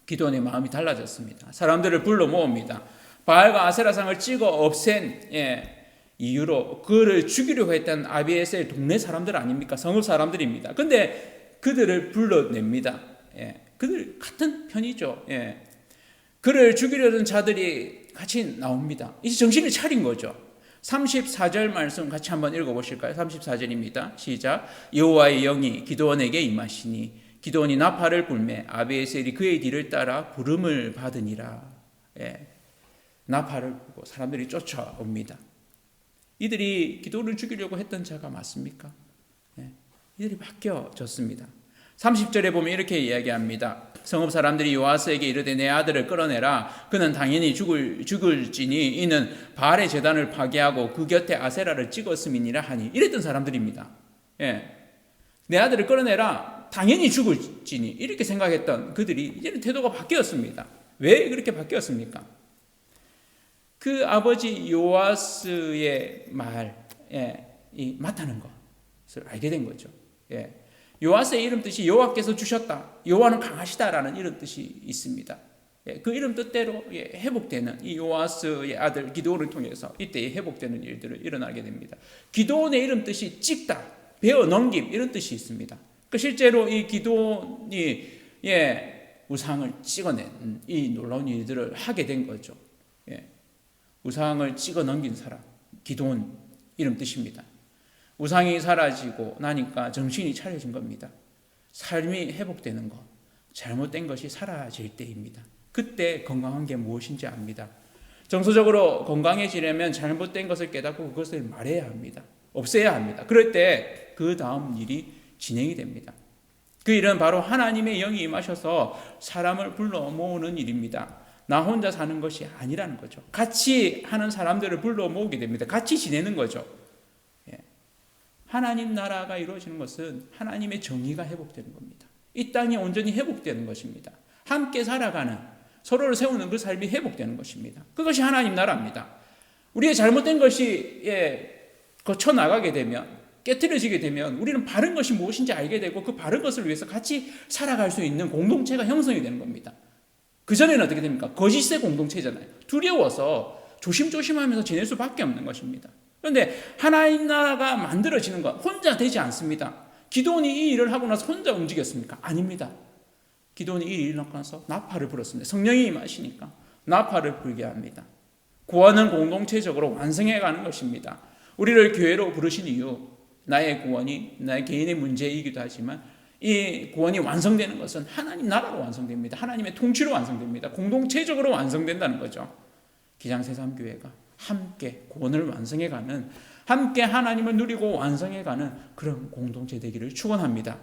기도원의 마음이 달라졌습니다. 사람들을 불러 모읍니다. 바알과 아세라상을 찍어 없앤 이유로 그를 죽이려고 했던 아비에셀 동네 사람들 아닙니까? 성읍 사람들입니다. 근데 그들을 불러냅니다. 그들 같은 편이죠. 그를 죽이려던 자들이 같이 나옵니다. 이제 정신을 차린 거죠. 34절 말씀 같이 한번 읽어보실까요? 34절입니다. 시작. 여호와의 영이 기드온에게 임하시니 기드온이 나팔을 불매 아비에셀이 그의 뒤를 따라 부름을 받으니라. 나팔을 불고 사람들이 쫓아옵니다. 이들이 기드온을 죽이려고 했던 자가 맞습니까? 이들이 바뀌어졌습니다. 30절에 보면 이렇게 이야기합니다. 성읍 사람들이 요아스에게 이르되 내 아들을 끌어내라. 그는 당연히 죽을지니 이는 바알의 제단을 파괴하고 그 곁에 아세라를 찍었음이니라 하니 이랬던 사람들입니다. 내 아들을 끌어내라. 당연히 죽을지니 이렇게 생각했던 그들이 이제는 태도가 바뀌었습니다. 왜 그렇게 바뀌었습니까? 그 아버지 요아스의 말에 맞다는 것을 알게 된 거죠. 요아스의 이름 뜻이 여호와께서 주셨다. 여호와는 강하시다라는 이런 뜻이 있습니다. 그 이름 뜻대로 회복되는 이 요아스의 아들 기드온을 통해서 이때 회복되는 일들을 일어나게 됩니다. 기드온의 이름 뜻이 찍다, 베어 넘김 이런 뜻이 있습니다. 실제로 이 기드온이 우상을 찍어낸 이 놀라운 일들을 하게 된 거죠. 우상을 찍어 넘긴 사람, 기드온 이름 뜻입니다. 우상이 사라지고 나니까 정신이 차려진 겁니다. 삶이 회복되는 것, 잘못된 것이 사라질 때입니다. 그때 건강한 게 무엇인지 압니다. 정서적으로 건강해지려면 잘못된 것을 깨닫고 그것을 말해야 합니다. 없애야 합니다. 그럴 때 그 다음 일이 진행이 됩니다. 그 일은 바로 하나님의 영이 임하셔서 사람을 불러 모으는 일입니다. 나 혼자 사는 것이 아니라는 거죠. 같이 하는 사람들을 불러 모으게 됩니다. 같이 지내는 거죠. 하나님 나라가 이루어지는 것은 하나님의 정의가 회복되는 겁니다. 이 땅이 온전히 회복되는 것입니다. 함께 살아가는, 서로를 세우는 그 삶이 회복되는 것입니다. 그것이 하나님 나라입니다. 우리의 잘못된 것이 거쳐나가게 되면, 깨트려지게 되면 우리는 바른 것이 무엇인지 알게 되고 그 바른 것을 위해서 같이 살아갈 수 있는 공동체가 형성이 되는 겁니다. 그전에는 어떻게 됩니까? 거짓의 공동체잖아요. 두려워서 조심조심하면서 지낼 수밖에 없는 것입니다. 그런데 하나님 나라가 만들어지는 것 혼자 되지 않습니다. 기드온이 이 일을 하고 나서 혼자 움직였습니까? 아닙니다. 기드온이 이 일을 하고 나서 나팔을 불었습니다. 성령이 임하시니까 나팔을 불게 합니다. 구원은 공동체적으로 완성해가는 것입니다. 우리를 교회로 부르신 이유, 나의 구원이 나의 개인의 문제이기도 하지만 이 구원이 완성되는 것은 하나님 나라로 완성됩니다. 하나님의 통치로 완성됩니다. 공동체적으로 완성된다는 거죠. 기장새삼교회가 함께 구원을 완성해가는, 함께 하나님을 누리고 완성해가는 그런 공동체 되기를 축원합니다.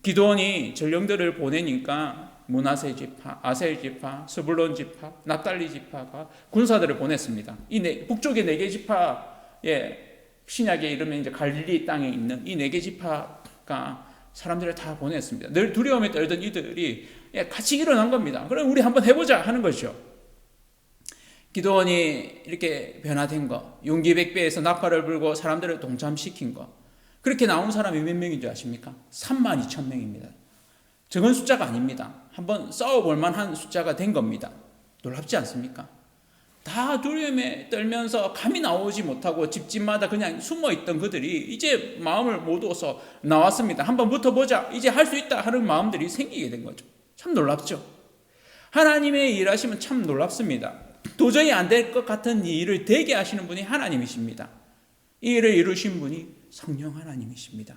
기드온이 전령들을 보내니까 므낫세 지파, 아셀 지파, 스불론 지파, 납달리 지파가 군사들을 보냈습니다. 이 북쪽의 4개 지파의 신약에 이르면 이제 갈릴리 땅에 있는 이 4개 지파가 사람들을 다 보냈습니다. 늘 두려움에 떨던 이들이 같이 일어난 겁니다. 그럼 우리 한번 해보자 하는 것이죠. 기드온이 이렇게 변화된 거, 용기 백배에서 나팔을 불고 사람들을 동참시킨 거, 그렇게 나온 사람이 몇 명인 줄 아십니까? 32,000명입니다. 적은 숫자가 아닙니다. 한번 싸워볼 만한 숫자가 된 겁니다. 놀랍지 않습니까? 다 두려움에 떨면서 감이 나오지 못하고 집집마다 그냥 숨어있던 그들이 이제 마음을 모두어서 나왔습니다. 한번 붙어보자, 이제 할 수 있다 하는 마음들이 생기게 된 거죠. 참 놀랍죠. 하나님의 일하시면 참 놀랍습니다. 도저히 안 될 것 같은 이 일을 되게 하시는 분이 하나님이십니다. 이 일을 이루신 분이 성령 하나님이십니다.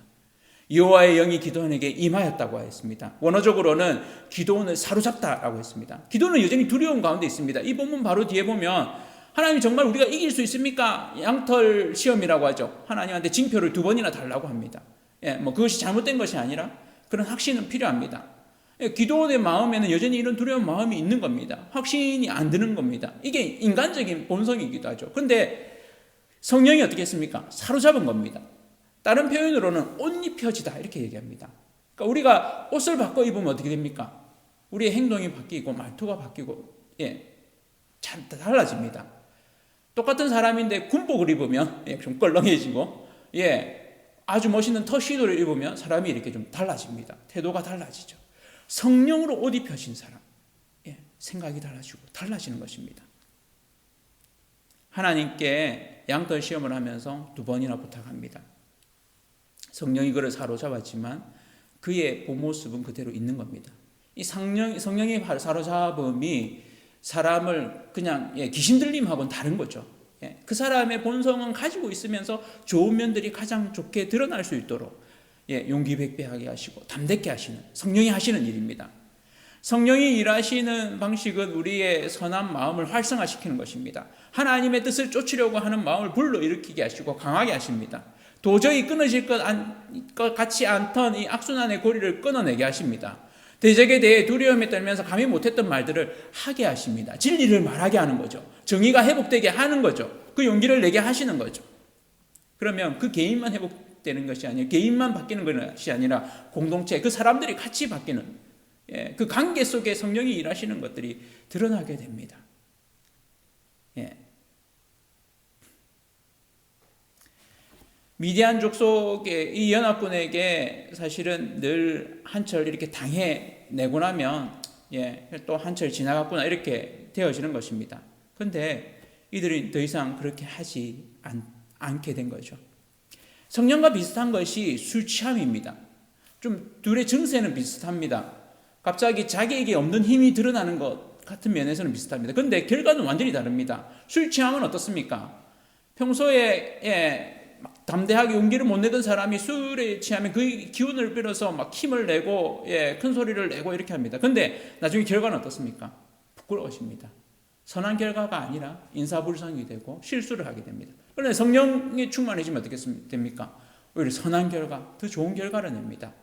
여호와의 영이 기드온에게 임하였다고 하였습니다. 원어적으로는 기드온을 사로잡다라고 했습니다. 기드온은 여전히 두려움 가운데 있습니다. 이 본문 바로 뒤에 보면 하나님이 정말 우리가 이길 수 있습니까? 양털 시험이라고 하죠. 하나님한테 징표를 2번이나 달라고 합니다. 그것이 잘못된 것이 아니라 그런 확신은 필요합니다. 기드온의 마음에는 여전히 이런 두려운 마음이 있는 겁니다. 확신이 안 드는 겁니다. 이게 인간적인 본성이기도 하죠. 그런데 성령이 어떻게 했습니까? 사로잡은 겁니다. 다른 표현으로는 옷 입혀지다 이렇게 얘기합니다. 그러니까 우리가 옷을 바꿔 입으면 어떻게 됩니까? 우리의 행동이 바뀌고 말투가 바뀌고 참 달라집니다. 똑같은 사람인데 군복을 입으면 좀 껄렁해지고 아주 멋있는 터시도를 입으면 사람이 이렇게 좀 달라집니다. 태도가 달라지죠. 성령으로 옷 입혀진 사람, 생각이 달라지고 달라지는 것입니다. 하나님께 양털 시험을 하면서 2번이나 부탁합니다. 성령이 그를 사로잡았지만 그의 본 모습은 그대로 있는 겁니다. 이 성령의 사로잡음이 사람을 그냥 귀신 들림하고는 다른 거죠. 그 사람의 본성은 가지고 있으면서 좋은 면들이 가장 좋게 드러날 수 있도록 용기 백배하게 하시고 담대케 하시는 성령이 하시는 일입니다. 성령이 일하시는 방식은 우리의 선한 마음을 활성화시키는 것입니다. 하나님의 뜻을 쫓으려고 하는 마음을 불러일으키게 하시고 강하게 하십니다. 도저히 끊어질 것 같지 않던 이 악순환의 고리를 끊어내게 하십니다. 대적에 대해 두려움에 떨면서 감히 못했던 말들을 하게 하십니다. 진리를 말하게 하는 거죠. 정의가 회복되게 하는 거죠. 그 용기를 내게 하시는 거죠. 그러면 그 개인만 회복되는 것이 아니라 개인만 바뀌는 것이 아니라 공동체, 그 사람들이 같이 바뀌는 그 관계 속에 성령이 일하시는 것들이 드러나게 됩니다. 미디안 족속의 이 연합군에게 사실은 늘 한철 이렇게 당해내고 나면 또 한철 지나갔구나 이렇게 되어지는 것입니다. 그런데 이들이 더 이상 그렇게 하지 않게 된 거죠. 성령과 비슷한 것이 술 취함입니다. 좀 둘의 증세는 비슷합니다. 갑자기 자기에게 없는 힘이 드러나는 것 같은 면에서는 비슷합니다. 그런데 결과는 완전히 다릅니다. 술 취함은 어떻습니까? 평소에 막 담대하게 용기를 못 내던 사람이 술에 취하면 그 기운을 빌어서 막 힘을 내고 큰 소리를 내고 이렇게 합니다. 그런데 나중에 결과는 어떻습니까? 부끄러워집니다. 선한 결과가 아니라 인사불성이 되고 실수를 하게 됩니다. 그런데 성령이 충만해지면 어떻게 됩니까? 오히려 선한 결과, 더 좋은 결과를 냅니다.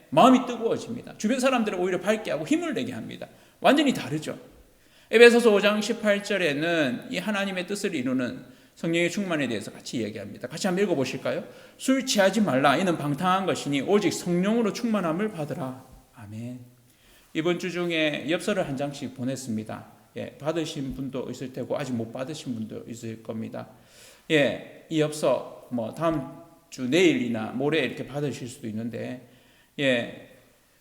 마음이 뜨거워집니다. 주변 사람들을 오히려 밝게 하고 힘을 내게 합니다. 완전히 다르죠. 에베소서 5장 18절에는 이 하나님의 뜻을 이루는 성령의 충만에 대해서 같이 이야기합니다. 같이 한번 읽어보실까요? 술 취하지 말라. 이는 방탕한 것이니 오직 성령으로 충만함을 받으라. 아멘. 이번 주 중에 엽서를 한 장씩 보냈습니다. 받으신 분도 있을 테고 아직 못 받으신 분도 있을 겁니다. 이 엽서 다음 주 내일이나 모레 이렇게 받으실 수도 있는데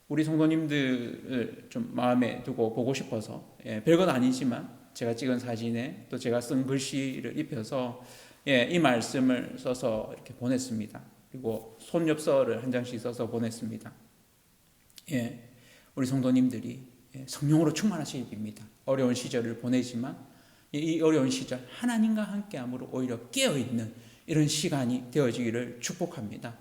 우리 성도님들을 좀 마음에 두고 보고 싶어서 별건 아니지만 제가 찍은 사진에 또 제가 쓴 글씨를 입혀서 이 말씀을 써서 이렇게 보냈습니다. 그리고 손엽서를 한 장씩 써서 보냈습니다. 우리 성도님들이 성령으로 충만하시기 빕니다. 어려운 시절을 보내지만 이 어려운 시절 하나님과 함께함으로 오히려 깨어있는 이런 시간이 되어지기를 축복합니다.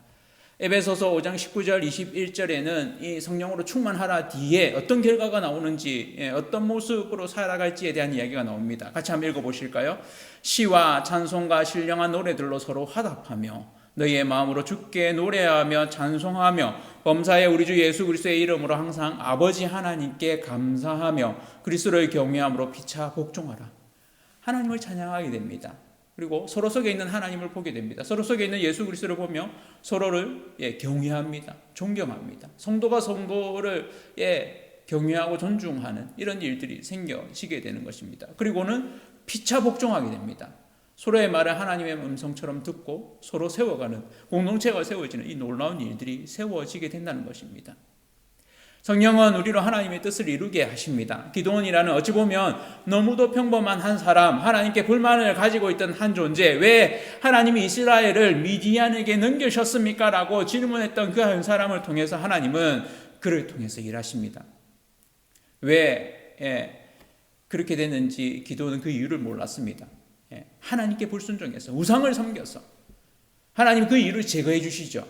에베소서 5장 19절 21절에는 이 성령으로 충만하라 뒤에 어떤 결과가 나오는지, 어떤 모습으로 살아갈지에 대한 이야기가 나옵니다. 같이 한번 읽어보실까요? 시와 찬송과 신령한 노래들로 서로 화답하며 너희의 마음으로 주께 노래하며 찬송하며 범사에 우리 주 예수 그리스도의 이름으로 항상 아버지 하나님께 감사하며 그리스도를 경외함으로 피차 복종하라. 하나님을 찬양하게 됩니다. 그리고 서로 속에 있는 하나님을 보게 됩니다. 서로 속에 있는 예수 그리스도를 보며 서로를 경외합니다. 존경합니다. 성도가 성도를 경외하고 존중하는 이런 일들이 생겨지게 되는 것입니다. 그리고는 피차 복종하게 됩니다. 서로의 말을 하나님의 음성처럼 듣고 서로 세워가는, 공동체가 세워지는 이 놀라운 일들이 세워지게 된다는 것입니다. 성령은 우리로 하나님의 뜻을 이루게 하십니다. 기드온이라는 어찌 보면 너무도 평범한 한 사람, 하나님께 불만을 가지고 있던 한 존재, 왜 하나님이 이스라엘을 미디안에게 넘기셨습니까? 라고 질문했던 그 한 사람을 통해서 하나님은 그를 통해서 일하십니다. 왜 그렇게 됐는지 기드온은 그 이유를 몰랐습니다. 하나님께 불순종해서 우상을 섬겨서 하나님 그 이유를 제거해 주시죠.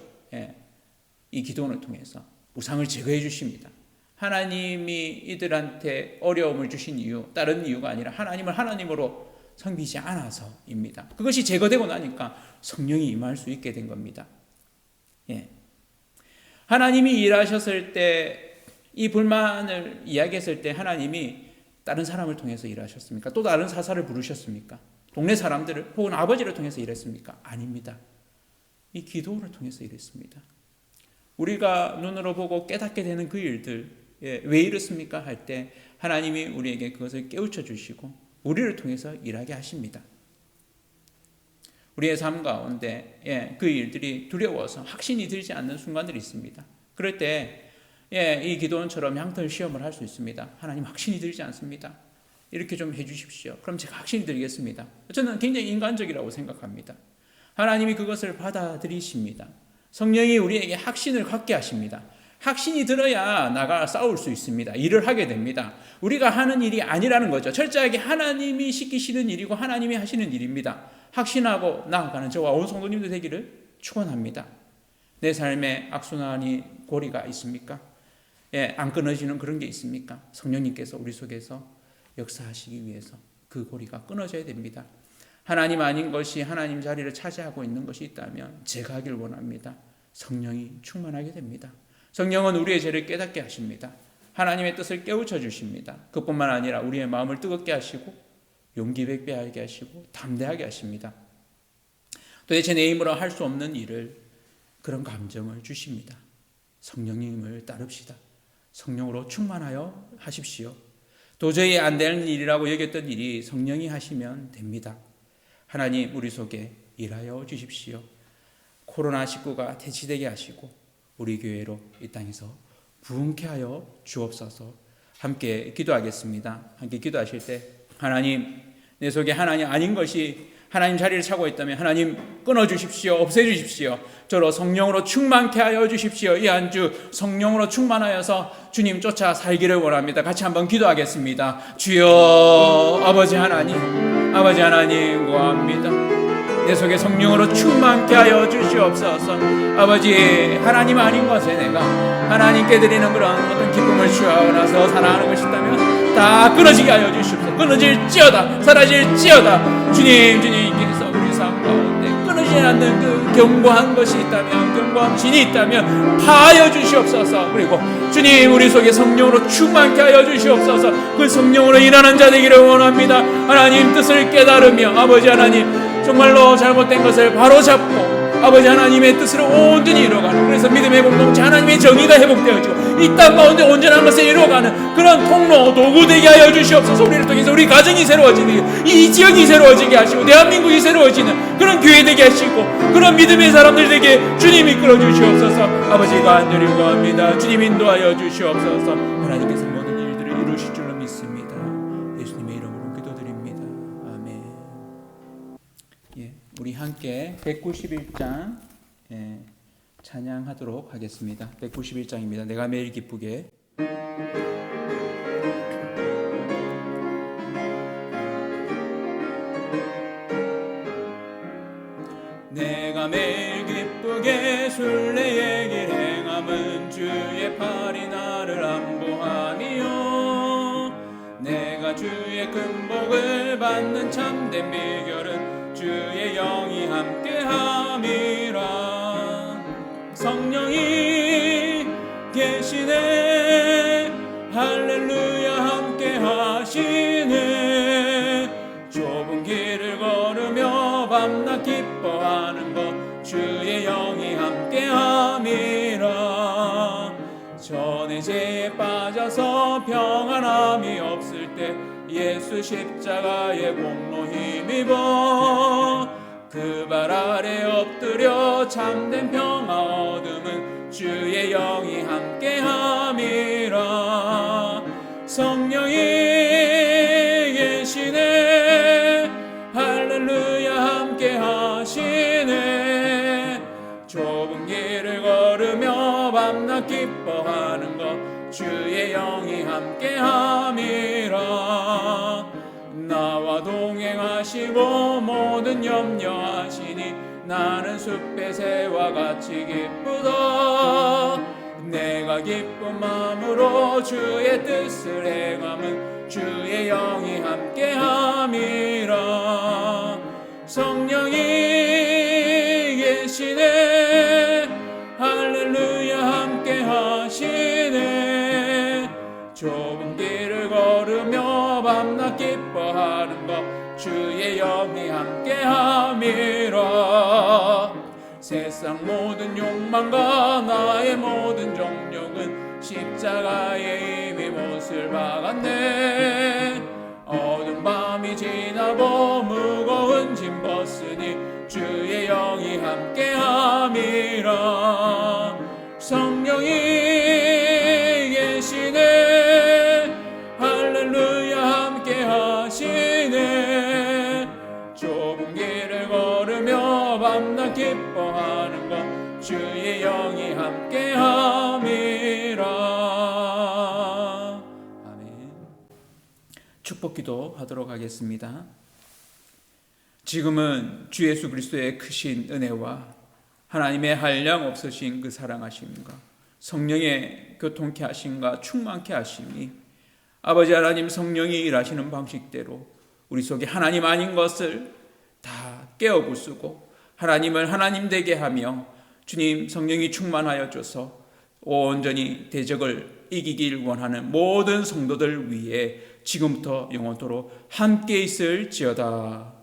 이 기드온을 통해서 우상을 제거해 주십니다. 하나님이 이들한테 어려움을 주신 이유, 다른 이유가 아니라 하나님을 하나님으로 섬기지 않아서입니다. 그것이 제거되고 나니까 성령이 임할 수 있게 된 겁니다. 하나님이 일하셨을 때, 이 불만을 이야기했을 때 하나님이 다른 사람을 통해서 일하셨습니까? 또 다른 사사를 부르셨습니까? 동네 사람들을 혹은 아버지를 통해서 일했습니까? 아닙니다. 이 기도를 통해서 일했습니다. 우리가 눈으로 보고 깨닫게 되는 그 일들, 왜 이렇습니까? 할 때 하나님이 우리에게 그것을 깨우쳐 주시고 우리를 통해서 일하게 하십니다. 우리의 삶 가운데 그 일들이 두려워서 확신이 들지 않는 순간들이 있습니다. 그럴 때 이 기도원처럼 양털 시험을 할 수 있습니다. 하나님 확신이 들지 않습니다. 이렇게 좀 해주십시오. 그럼 제가 확신이 들겠습니다. 저는 굉장히 인간적이라고 생각합니다. 하나님이 그것을 받아들이십니다. 성령이 우리에게 확신을 갖게 하십니다. 확신이 들어야 나가 싸울 수 있습니다. 일을 하게 됩니다. 우리가 하는 일이 아니라는 거죠. 철저하게 하나님이 시키시는 일이고 하나님이 하시는 일입니다. 확신하고 나아가는 저와 온 성도님들 되기를 축원합니다. 내 삶에 악순환이 고리가 있습니까? 안 끊어지는 그런 게 있습니까? 성령님께서 우리 속에서 역사하시기 위해서 그 고리가 끊어져야 됩니다. 하나님 아닌 것이 하나님 자리를 차지하고 있는 것이 있다면 제가 하길 원합니다. 성령이 충만하게 됩니다. 성령은 우리의 죄를 깨닫게 하십니다. 하나님의 뜻을 깨우쳐 주십니다. 그뿐만 아니라 우리의 마음을 뜨겁게 하시고 용기 백배하게 하시고 담대하게 하십니다. 도대체 내 힘으로 할 수 없는 일을, 그런 감정을 주십니다. 성령님을 따릅시다. 성령으로 충만하여 하십시오. 도저히 안 되는 일이라고 여겼던 일이 성령이 하시면 됩니다. 하나님 우리 속에 일하여 주십시오. 코로나19가 퇴치되게 하시고 우리 교회로 이 땅에서 부흥케 하여 주옵소서. 함께 기도하겠습니다. 함께 기도하실 때 하나님, 내 속에 하나님 아닌 것이 하나님 자리를 차고 있다면 하나님 끊어주십시오. 없애주십시오. 저로 성령으로 충만케 하여 주십시오. 이 한 주 성령으로 충만하여서 주님 쫓아 살기를 원합니다. 같이 한번 기도하겠습니다. 주여, 아버지 하나님 구합니다. 내 속에 성령으로 충만케 하여 주시옵소서. 아버지, 하나님 아닌 것에 내가 하나님께 드리는 그런 어떤 기쁨을 취하고 나서 살아가는 것이 있다면 다 끊어지게 하여 주시옵소서. 끊어질지어다, 사라질지어다. 주님께서 우리 삶 가운데 끊어지지 않는 그 견고한 것이 있다면, 견고한 진이 있다면 파하여 주시옵소서. 그리고 주님 우리 속에 성령으로 충만케 하여 주시옵소서. 그 성령으로 일하는 자 되기를 원합니다. 하나님 뜻을 깨달으며 아버지 하나님 정말로 잘못된 것을 바로잡고 아버지 하나님의 뜻을 온전히 이루어가는, 그래서 믿음의 공동체 하나님의 정의가 회복되어지고 이 땅 가운데 온전한 것을 이루어가는 그런 통로, 도구 되게 하여 주시옵소서. 우리를 통해서 우리 가정이 새로워지게, 이 지역이 새로워지게 하시고 대한민국이 새로워지는 그런 교회 되게 하시고 그런 믿음의 사람들 되게 주님 이끌어 주시옵소서. 아버지가 간절히 구합니다. 주님 인도하여 주시옵소서. 하나님께서 모든 일들을 이루실 줄로 믿습니다. 예수님의 이름으로 기도드립니다. 아멘. 우리 함께 191장 찬양하도록 하겠습니다. 191장입니다. 내가 매일 기쁘게. 팔이 나를 안보하니요. 내가 주의 큰 복을 받는 참된 비결은 주의 영이 함께함이라. 성령이 계시네, 할렐루야 함께 하시네. 좁은 길을 걸으며 밤낮 기뻐하는 것 주의 영이 함께함이라. 전에 죄에 빠져서 평안함이 없을 때 예수 십자가의 공로 힘입어 그 발 아래 엎드려 참된 평화 얻음은 주의 영이 함께함이라. 성령이 계시네, 할렐루야 함께 하시네. 좁은 길을 걸으며 밤낮 기뻐하는 것 주의 영이 함께함이라. 나와 동행하시고 모든 염려하시니 나는 숲의 새와 같이 기쁘다. 내가 기쁜 마음으로 주의 뜻을 행함은 주의 영이 함께함이라. 성령이 계시네, 할렐루야 함께 하시네. 좁은 길을 걸으며 밤낮 기뻐하는 것 주의 영이 함께함이라. 세상 모든 욕망과 나의 모든 정욕은 십자가에 이미 못을 박았네. 어두운 밤이 지나고 무거운 짐 벗으니 주의 영이 함께함이라. 성령이 계시네, 할렐루야 함께 하시네. 좁은 길을 걸으며 밤낮 기뻐하는 것 주의 영이 함께함이라. 아멘. 축복기도 하도록 하겠습니다. 지금은 주 예수 그리스도의 크신 은혜와 하나님의 한량 없으신 그 사랑하심과 성령의 교통케 하심과 충만케 하심이 아버지 하나님 성령이 일하시는 방식대로 우리 속에 하나님 아닌 것을 다 깨어부수고 하나님을 하나님 되게 하며 주님 성령이 충만하여 줘서 온전히 대적을 이기길 원하는 모든 성도들 위해 지금부터 영원토록 함께 있을지어다.